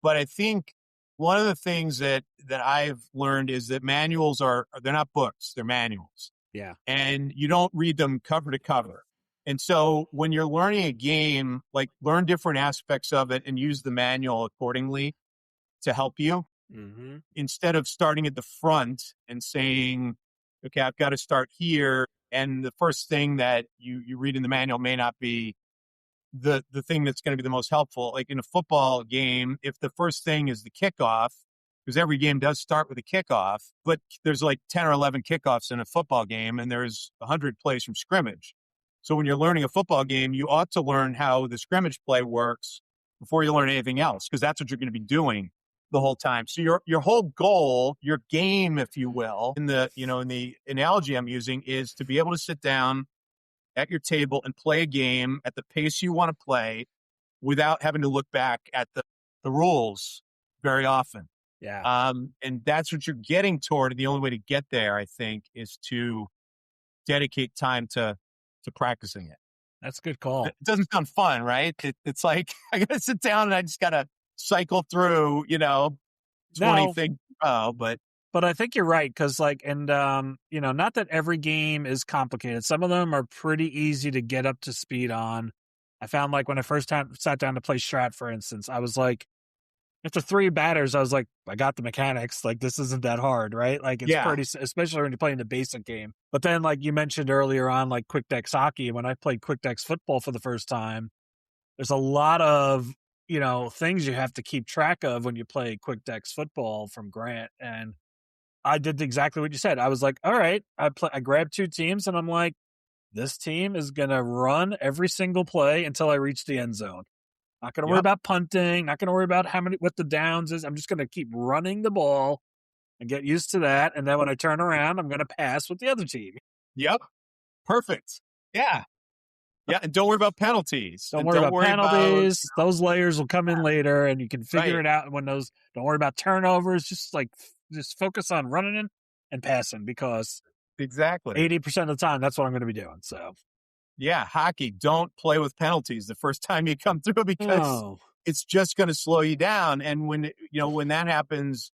But I think one of the things that I've learned is that manuals they're not books, they're manuals. Yeah. And you don't read them cover to cover. And so when you're learning a game, like, learn different aspects of it and use the manual accordingly to help you, instead of starting at the front and saying, okay, I've got to start here. And the first thing that you read in the manual may not be the thing that's going to be the most helpful. Like in a football game, if the first thing is the kickoff, because every game does start with a kickoff, but there's like 10 or 11 kickoffs in a football game, and there's 100 plays from scrimmage. So when you're learning a football game, you ought to learn how the scrimmage play works before you learn anything else, because that's what you're going to be doing the whole time. So your whole goal, your game, if you will, in the analogy I'm using, is to be able to sit down at your table and play a game at the pace you want to play without having to look back at the rules very often. Yeah. And that's what you're getting toward. And the only way to get there, I think, is to dedicate time to practicing it. That's a good call. It doesn't sound fun, right? It's like, I got to sit down and I just got to cycle through, 20 things. But I think you're right, because not that every game is complicated. Some of them are pretty easy to get up to speed on. I found, like, when I first sat down to play Strat, for instance, I was like, after 3 batters, I was like, I got the mechanics. Like, this isn't that hard, right? Like, it's pretty, especially when you're playing the basic game. But then, like you mentioned earlier on, like Quick Dex Hockey, when I played Quick Dex Football for the first time, there's a lot of, things you have to keep track of when you play Quick Dex Football from Grant. And I did exactly what you said. I was like, all right, I grabbed 2 teams, and I'm like, this team is going to run every single play until I reach the end zone. Not going to worry about punting, not going to worry about what the downs is. I'm just going to keep running the ball and get used to that. And then when I turn around, I'm going to pass with the other team. Yep. Perfect. Yeah. Yeah. And don't worry about penalties. Don't worry about penalties. Those layers will come in later, and you can figure it out when don't worry about turnovers. Just focus on running in and passing, because exactly 80% of the time, that's what I'm going to be doing. So yeah, hockey, don't play with penalties the first time you come through, because it's just going to slow you down. And when that happens,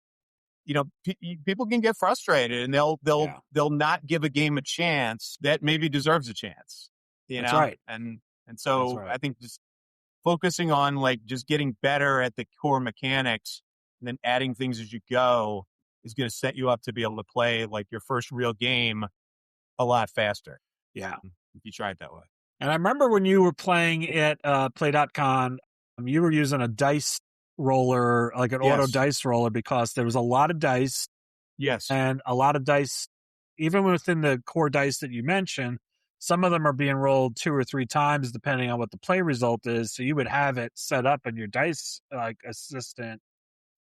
people can get frustrated and they'll Yeah. they'll not give a game a chance that maybe deserves a chance. That's right. And That's so right. I think just focusing on like just getting better at the core mechanics and then adding things as you go is going to set you up to be able to play like your first real game a lot faster. Yeah. If you try it that way. And I remember when you were playing at Play.con, you were using a dice roller, like an auto Yes. dice roller, because there was a lot of dice Yes. and a lot of dice, even within the core dice that you mentioned, some of them are being rolled 2 or 3 times depending on what the play result is. So you would have it set up in your dice like assistant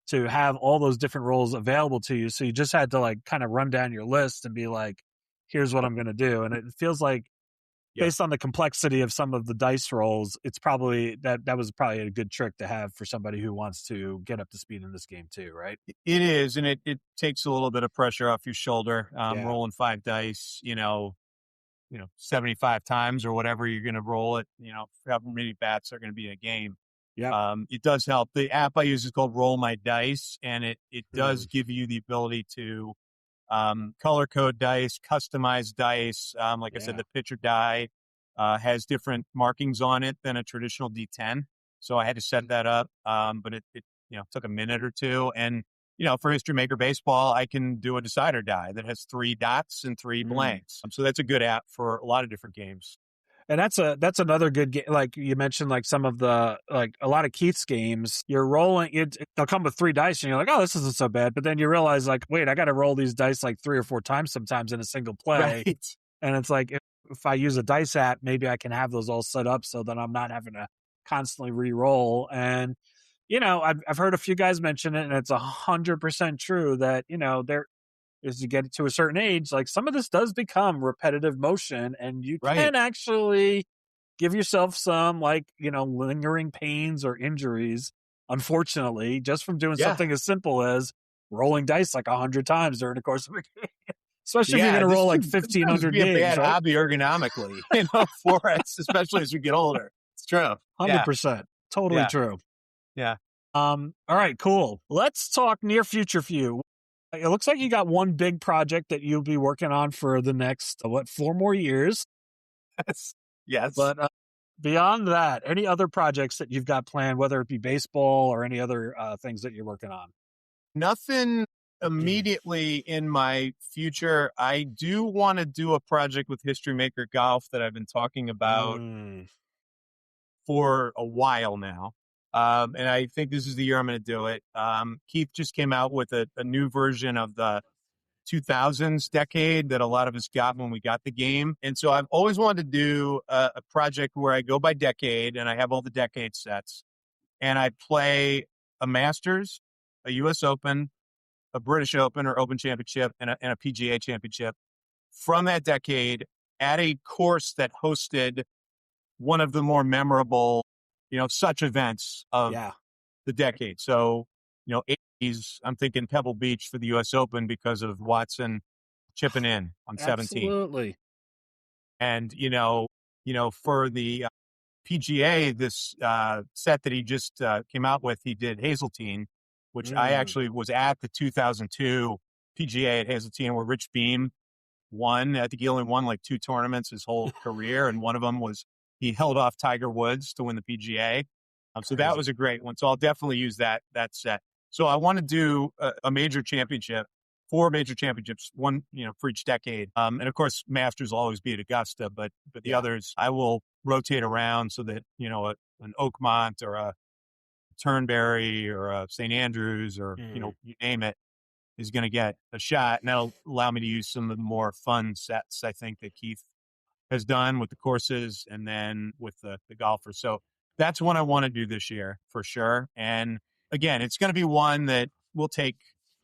to have all those different rolls available to you. So you just had to like kind of run down your list and be like, here's what I'm going to do. And it feels like based on the complexity of some of the dice rolls, it's probably that was probably a good trick to have for somebody who wants to get up to speed in this game too, right? It is, and it takes a little bit of pressure off your shoulder. Yeah. Rolling 5 dice, 75 times or whatever you're going to roll it. However many bats are going to be in a game. Yeah. It does help. The app I use is called Roll My Dice, and it does give you the ability to color code dice, customize dice. Like I said, the pitcher die has different markings on it than a traditional D10. So I had to set that up, but it took a minute or two. And for History Maker Baseball, I can do a decider die that has 3 dots and 3 blanks. So that's a good app for a lot of different games. And that's another good game. Like you mentioned, like some of the, like a lot of Keith's games, you're rolling it. They'll come with 3 dice and you're like, oh, this isn't so bad. But then you realize like, wait, I got to roll these dice like 3 or 4 times sometimes in a single play. Right. And it's like, if I use a dice app, maybe I can have those all set up so that I'm not having to constantly re-roll. And, I've heard a few guys mention it, and it's 100% true that, there, as you get to a certain age, like some of this does become repetitive motion, and you can actually give yourself some like, lingering pains or injuries, unfortunately, just from doing something as simple as rolling dice like 100 times during the course of a game. Especially if you're going to roll like 1,500 games, games, a bad right? hobby ergonomically, for us, especially as we get older. It's true. 100%. Totally true. Yeah. All right, cool. Let's talk near future for you. It looks like you got one big project that you'll be working on for the next, 4 more years? Yes. But beyond that, any other projects that you've got planned, whether it be baseball or any other things that you're working on? Nothing immediately in my future. I do want to do a project with History Maker Golf that I've been talking about for a while now. And I think this is the year I'm going to do it. Keith just came out with a new version of the 2000s decade that a lot of us got when we got the game. And so I've always wanted to do a project where I go by decade and I have all the decade sets and I play a Masters, a US Open, a British Open or Open Championship, and a PGA Championship from that decade at a course that hosted one of the more memorable, such events of the decade. So, 80s, I'm thinking Pebble Beach for the U.S. Open because of Watson chipping in on 17. Absolutely. And, for the PGA, this set that he just came out with, he did Hazeltine, which I actually was at the 2002 PGA at Hazeltine where Rich Beam won. I think he only won like 2 tournaments his whole career. And one of them was he held off Tiger Woods to win the PGA. So that was a great one. So I'll definitely use that set. So I want to do a major championship, 4 major championships, one, for each decade. And of course, Masters will always be at Augusta, but the others I will rotate around so that, an Oakmont or a Turnberry or a St. Andrews or, you name it, is going to get a shot. And that'll allow me to use some of the more fun sets, I think, that Keith has done with the courses and then with the golfers. So that's one I want to do this year for sure. And again, it's going to be one that will take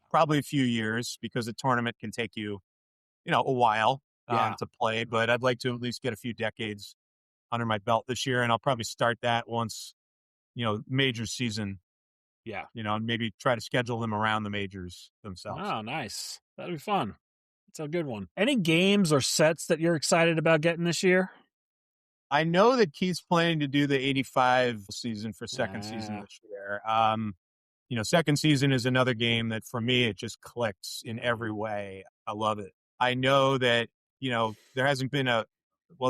probably a few years because a tournament can take you, a while to play. But I'd like to at least get a few decades under my belt this year. And I'll probably start that once, major season. Yeah. And maybe try to schedule them around the majors themselves. Oh, nice. That'd be fun. It's a good one. Any games or sets that you're excited about getting this year? I know that Keith's planning to do the 85 season for second season this year. second season is another game that for me, it just clicks in every way. I love it. I know that, there hasn't been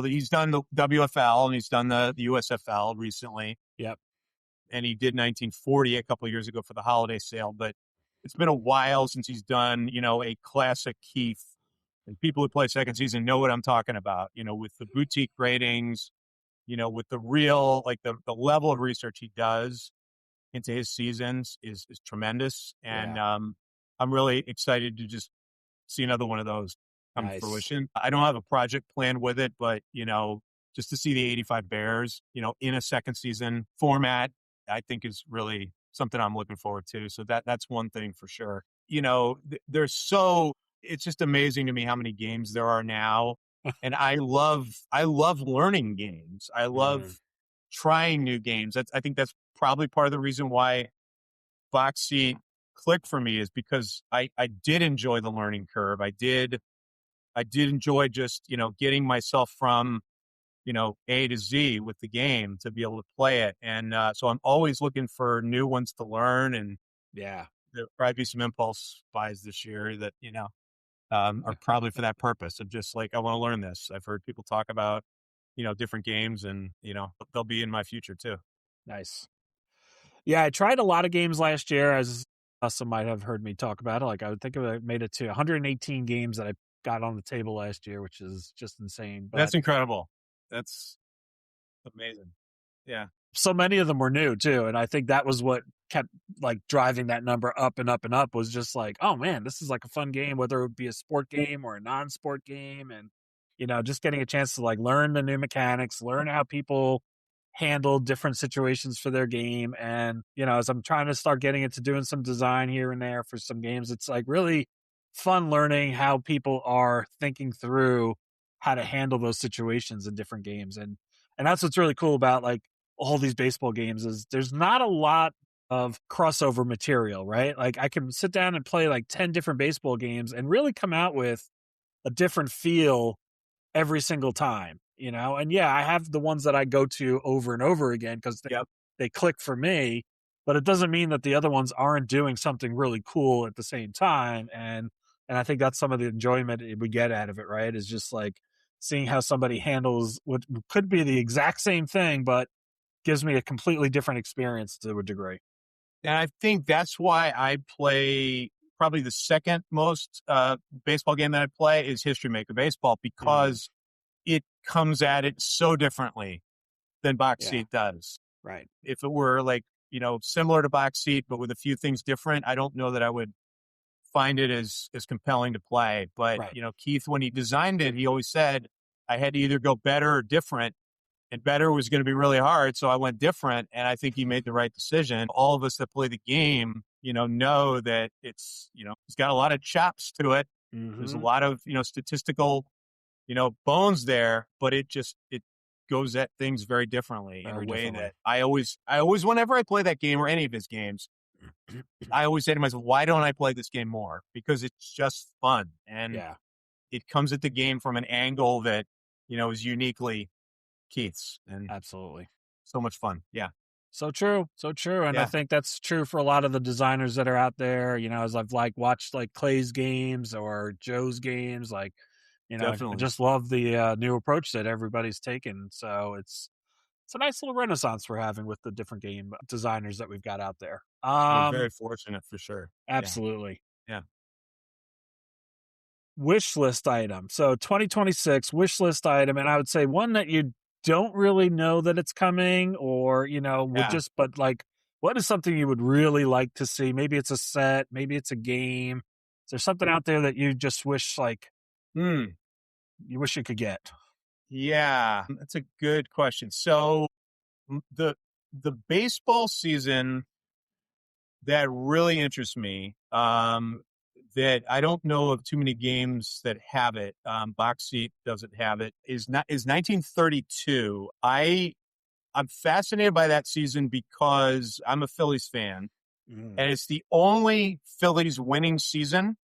he's done the WFL and he's done the USFL recently. Yep. And he did 1940 a couple of years ago for the holiday sale, but it's been a while since he's done, a classic Keith. And people who play second season know what I'm talking about, with the boutique ratings, with the real, like the level of research he does into his seasons is tremendous. And I'm really excited to just see another one of those come to fruition. I don't have a project plan with it, but, just to see the 85 Bears, in a second season format, I think is really something I'm looking forward to. So that's one thing for sure. It's just amazing to me how many games there are now. And I love learning games. I love trying new games. I think that's probably part of the reason why Box Seat clicked for me, is because I did enjoy the learning curve. I did enjoy just, getting myself from, A to Z with the game to be able to play it. And so I'm always looking for new ones to learn. And there'll probably be some impulse buys this year that, are probably for that purpose of just like, I want to learn this. I've heard people talk about, different games, and, they'll be in my future too. Nice. Yeah, I tried a lot of games last year, as some might have heard me talk about it. Like, I would think I made it to 118 games that I got on the table last year, which is just insane. But that's incredible. That's amazing. Yeah. So many of them were new too. And I think that was what kept like driving that number up and up and up, was just like, oh man, this is like a fun game, whether it would be a sport game or a non-sport game. And, just getting a chance to like learn the new mechanics, learn how people handle different situations for their game. And, as I'm trying to start getting into doing some design here and there for some games, it's like really fun learning how people are thinking through how to handle those situations in different games. And that's what's really cool about like all these baseball games, is there's not a lot of crossover material, right? Like I can sit down and play like 10 different baseball games and really come out with a different feel every single time, and I have the ones that I go to over and over again because they click for me, but it doesn't mean that the other ones aren't doing something really cool at the same time. And I think that's some of the enjoyment we get out of it, right? Is just like seeing how somebody handles what could be the exact same thing, but gives me a completely different experience to a degree. And I think that's why I play probably the second most baseball game that I play is History Maker Baseball, because it comes at it so differently than Box Seat does. Right. If it were like, similar to Box Seat, but with a few things different, I don't know that I would find it as compelling to play. But, Keith, when he designed it, he always said I had to either go better or different. And better was going to be really hard, so I went different, and I think he made the right decision. All of us that play the game, know that it's, it's got a lot of chops to it. Mm-hmm. There's a lot of, statistical, bones there, but it goes at things very differently in a way that I always, whenever I play that game or any of his games, I always say to myself, why don't I play this game more? Because it's just fun, and it comes at the game from an angle that, is uniquely Keith's, and absolutely so much fun. Yeah. So true. And I think that's true for a lot of the designers that are out there, as I've like watched like Clay's games or Joe's games, like, I just love the new approach that everybody's taken. So it's a nice little renaissance we're having with the different game designers that we've got out there. We're very fortunate for sure. Absolutely. Yeah. Wish list item. So 2026 wish list item. And I would say one that you don't really know that it's coming, or, but like, what is something you would really like to see? Maybe it's a set, maybe it's a game. Is there something out there that you just wish like, you wish you could get? Yeah, that's a good question. So the baseball season that really interests me, that I don't know of too many games that have it. Box Seat doesn't have it. Is 1932. I'm fascinated by that season because I'm a Phillies fan, and it's the only Phillies winning season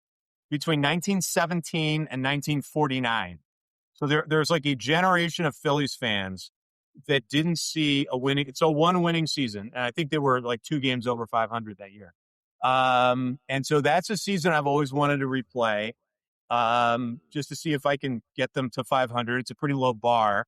between 1917 and 1949. So there's like a generation of Phillies fans that didn't see a winning. It's a one winning season, and I think they were like 2 games over 500 that year. And so that's a season I've always wanted to replay, just to see if I can get them to 500. It's a pretty low bar.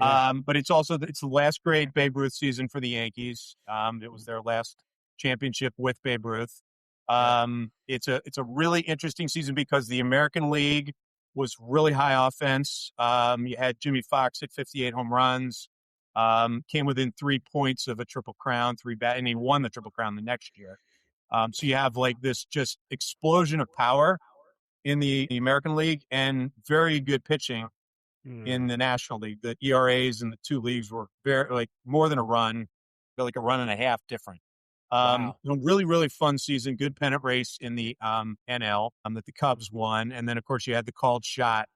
Yeah. But it's the last great Babe Ruth season for the Yankees. It was their last championship with Babe Ruth. It's a really interesting season because the American League was really high offense. You had Jimmy Fox hit 58 home runs, came within 3 points of a triple crown, and he won the triple crown the next year. So you have like this just explosion of power in the American League and very good pitching in the National League. The ERAs in the two leagues were very like more than a run, like a run and a half different. Wow. A really, really fun season. Good pennant race in the NL that the Cubs won, and then of course you had the called shot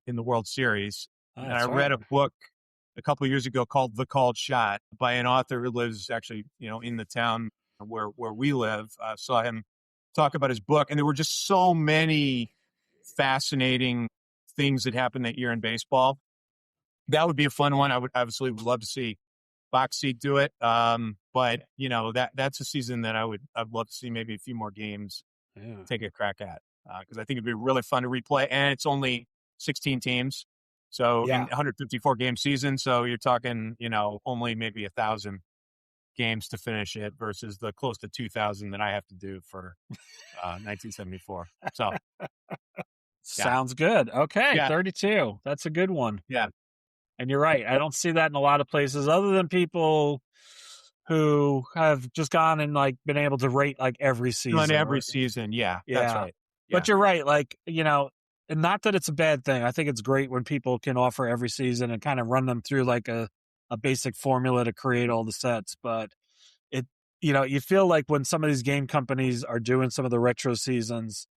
in the World Series. Oh, And I that's read right. a book a couple of years ago called The Called Shot by an author who lives actually, in the town where we live. Saw him talk about his book, and there were just so many fascinating things that happened that year in baseball. That would be a fun one. I would would love to see Box Seat do it. But that's a season that I'd love to see maybe a few more games Yeah. take a crack at, because I think it'd be really fun to replay. And it's only 16 teams, so in Yeah. 154 game season. So you're talking, only maybe 1,000 games to finish it versus the close to 2,000 that I have to do for 1974. So Sounds good. Okay, yeah, 32. That's a good one. yeah, And you're right. I don't see that in a lot of places other than people who have just gone and like been able to rate like every on season. every season. Yeah, that's Yeah. right. Yeah, But you're right. Like, and not that it's a bad thing. I think it's great when people can offer every season and kind of run them through like a basic formula to create all the sets. But it, you feel like when some of these game companies are doing some of the retro seasons,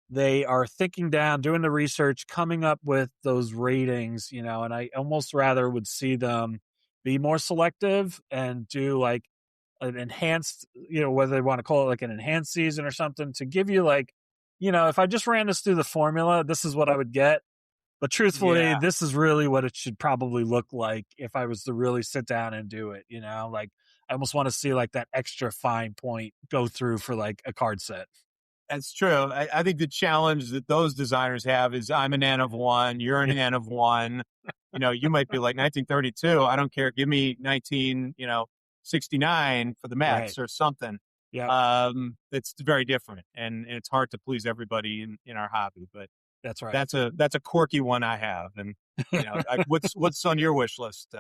they are thinking down, doing the research, coming up with those ratings, and I almost rather would see them be more selective and do like an enhanced, whether they want to call it like an enhanced season or something to give you like, if I just ran this through the formula, this is what I would get. But truthfully, yeah. this is really what it should probably look like if I was to really sit down and do it, like I almost want to see like that extra fine point go through for like a card set. That's true. I think the challenge that those designers have is I'm an N of one, you're an N of one. You might be like 1932. I don't care. Give me 1969 for the Right. Mets or something. Yeah. It's very different, and it's hard to please everybody in our hobby. But That's right. that's a quirky one I have. And what's on your wish list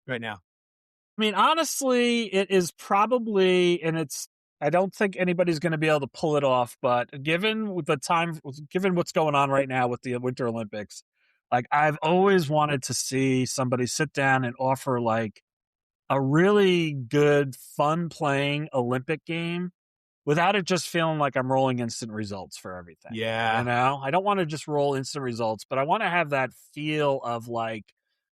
right now? I mean, honestly, it is probably, I don't think anybody's going to be able to pull it off, but given what's going on right now with the Winter Olympics, like I've always wanted to see somebody sit down and offer like a really good, fun playing Olympic game without it just feeling like I'm rolling instant results for everything. Yeah, I don't want to just roll instant results, but I want to have that feel of like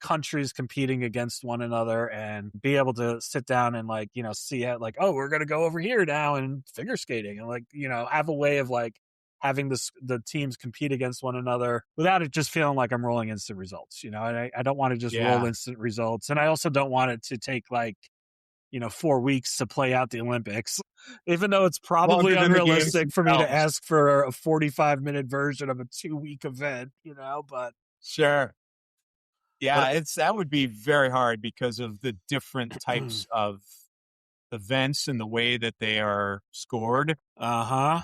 countries competing against one another and be able to sit down and like, see it like, oh, we're going to go over here now and figure skating and like, have a way of like having the teams compete against one another without it just feeling like I'm rolling instant results, and I don't want to just roll yeah. instant results. And I also don't want it to take like, 4 weeks to play out the Olympics, even though it's probably Longer than the games unrealistic for me to themselves. ask for a 45-minute version of a 2-week event, but Sure. but Yeah, that would be very hard because of the different types of events and the way that they are scored, uh-huh.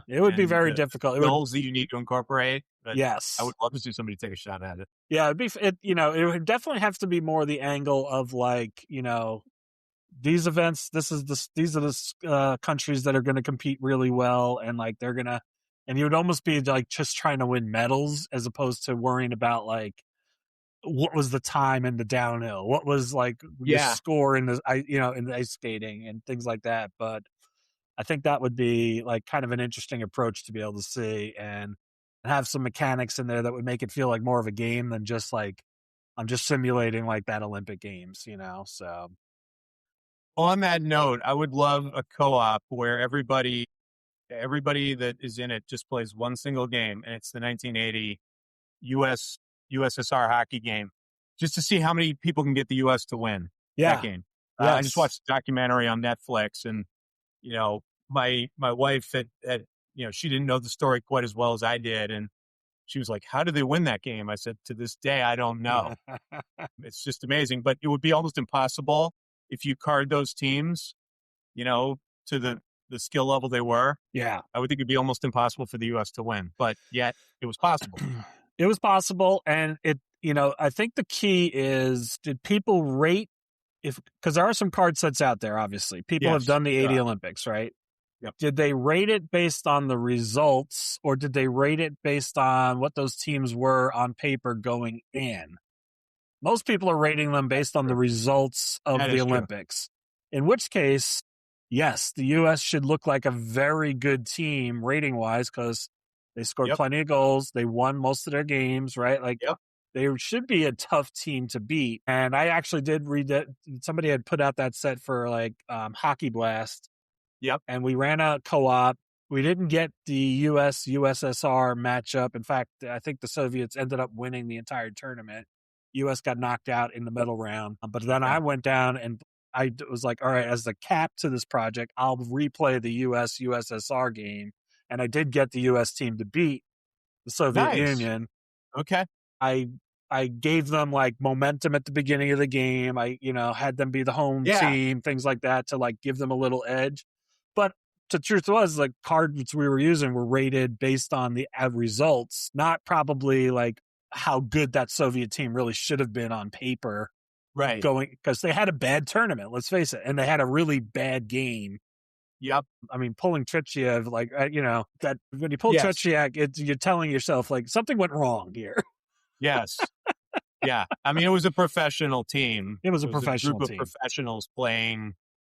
It would be and very the difficult. It would, skills that you need to incorporate. But I yes. would love to see somebody take a shot at it. Yeah, it would definitely have to be more the angle of like, these events, these are the countries that are going to compete really well, and like and you would almost be like just trying to win medals as opposed to worrying about like what was the time in the downhill, what was like the Yeah. score in in the ice skating and things like that. But I think that would be like kind of an interesting approach to be able to see and have some mechanics in there that would make it feel like more of a game than just like I'm just simulating like that Olympic Games, so. On that note, I would love a co-op where everybody that is in it just plays one single game, and it's the 1980 U.S. USSR hockey game, just to see how many people can get the U.S. to win that Yeah. game. I just Yes. watched a documentary on Netflix, and my wife had she didn't know the story quite as well as I did, and she was like, "How did they win that game?" I said, "To this day, I don't know. It's just amazing." But it would be almost impossible if you card those teams, to the skill level they were. Yeah. I would think it'd be almost impossible for the U.S. to win, but yet it was possible. It was possible, and I think the key is, did people rate, because there are some card sets out there, obviously. People have Yes, done the there 80 are. Olympics, right? Yep. Did they rate it based on the results, or did they rate it based on what those teams were on paper going in? Most people are rating them based on the results of That the is true. Olympics, in which case, yes, the U.S. should look like a very good team rating-wise, because they scored plenty of goals. They won most of their games, right? Like, they should be a tough team to beat. And I actually did read that somebody had put out that set for Hockey Blast. Yep. And we ran a co-op. We didn't get the U.S.-USSR matchup. In fact, I think the Soviets ended up winning the entire tournament. U.S. got knocked out in the middle round. But then I went down and I was like, all right, as the cap to this project, I'll replay the U.S.-USSR game. And I did get the U.S. team to beat the Soviet Union. Okay. I gave them like momentum at the beginning of the game. I, had them be the home team, things like that, to give them a little edge. But the truth was, cards we were using were rated based on the results, not probably how good that Soviet team really should have been on paper. Right. Because they had a bad tournament, let's face it, and they had a really bad game. Yep. I mean, pulling Tretiak, that when you pull Tretiak, you're telling yourself something went wrong here. Yes. Yeah. I mean, it was a professional team. It was a professional group team. of professionals playing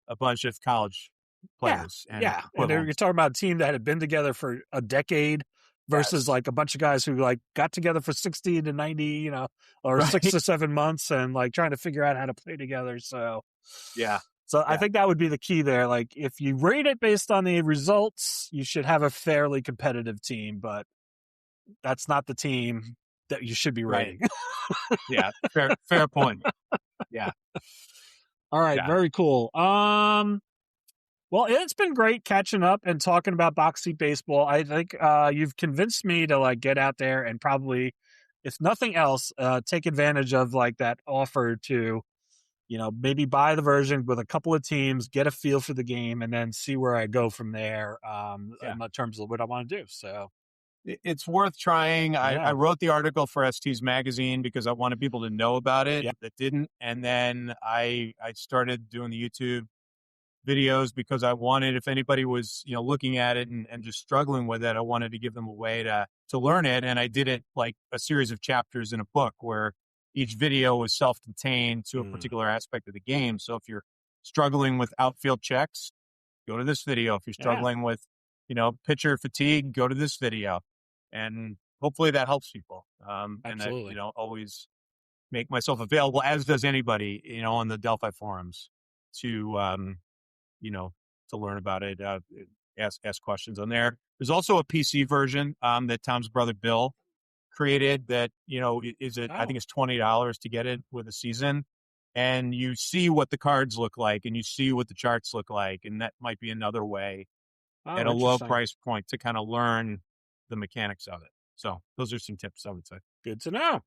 a bunch of college players. And you're talking about a team that had been together for a decade versus a bunch of guys who got together for 60 to 90, or 6 to 7 months and trying to figure out how to play together. So, I think that would be the key there. If you rate it based on the results, you should have a fairly competitive team, but that's not the team that you should be rating. Yeah. Fair point. Yeah. All right. Yeah. Very cool. Well, it's been great catching up and talking about box seat baseball. I think you've convinced me to get out there and probably, if nothing else, take advantage of that offer to, maybe buy the version with a couple of teams, get a feel for the game, and then see where I go from there in terms of what I want to do. So it's worth trying. I wrote the article for ST's magazine because I wanted people to know about it that didn't. And then I started doing the YouTube videos because I wanted, if anybody was, looking at it and just struggling with it, I wanted to give them a way to learn it. And I did it like a series of chapters in a book where each video was self-contained to a particular aspect of the game. So if you're struggling with outfield checks, go to this video. If you're struggling with, pitcher fatigue, go to this video. And hopefully that helps people. Absolutely. And I, always make myself available, as does anybody, on the Delphi forums to learn about it, ask questions on there. There's also a PC version that Tom's brother Bill created that, I think it's $20 to get it with a season. And you see what the cards look like and you see what the charts look like. And that might be another way at a low price point to kind of learn the mechanics of it. So those are some tips I would say. Good to know.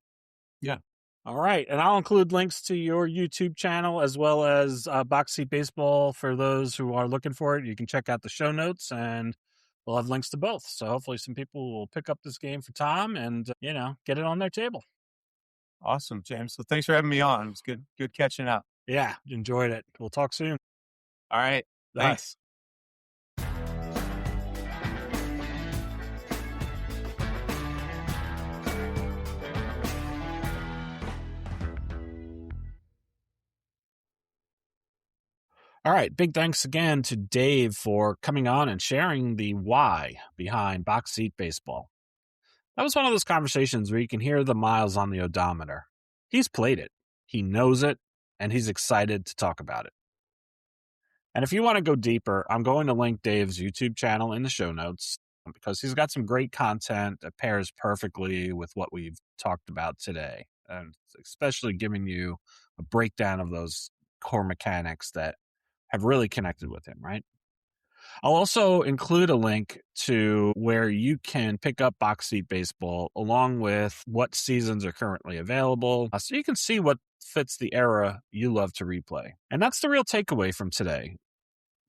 Yeah. All right. And I'll include links to your YouTube channel as well as Box Seat Baseball for those who are looking for it. You can check out the show notes and we'll have links to both. So hopefully some people will pick up this game for Tom and, get it on their table. Awesome, James. So thanks for having me on. It was good catching up. Yeah. Enjoyed it. We'll talk soon. All right. Thanks. All right. Big thanks again to Dave for coming on and sharing the why behind Box Seat Baseball. That was one of those conversations where you can hear the miles on the odometer. He's played it, he knows it, and he's excited to talk about it. And if you want to go deeper, I'm going to link Dave's YouTube channel in the show notes because he's got some great content that pairs perfectly with what we've talked about today, and especially giving you a breakdown of those core mechanics that have really connected with him, right? I'll also include a link to where you can pick up Box Seat Baseball along with what seasons are currently available, so you can see what fits the era you love to replay. And that's the real takeaway from today.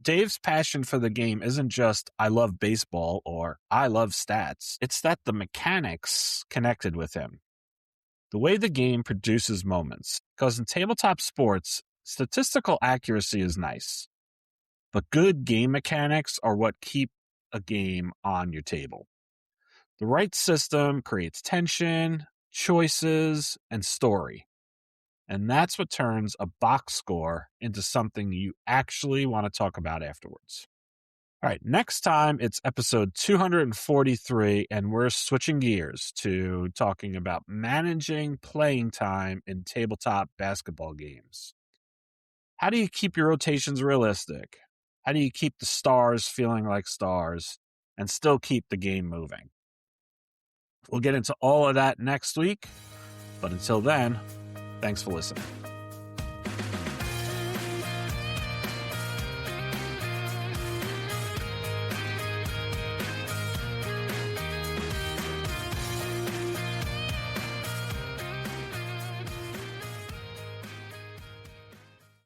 Dave's passion for the game isn't just I love baseball or I love stats. It's that the mechanics connected with him. The way the game produces moments. Because in tabletop sports, statistical accuracy is nice. But good game mechanics are what keep a game on your table. The right system creates tension, choices, and story. And that's what turns a box score into something you actually want to talk about afterwards. All right, next time it's episode 243, and we're switching gears to talking about managing playing time in tabletop basketball games. How do you keep your rotations realistic? How do you keep the stars feeling like stars and still keep the game moving? We'll get into all of that next week, but until then, thanks for listening.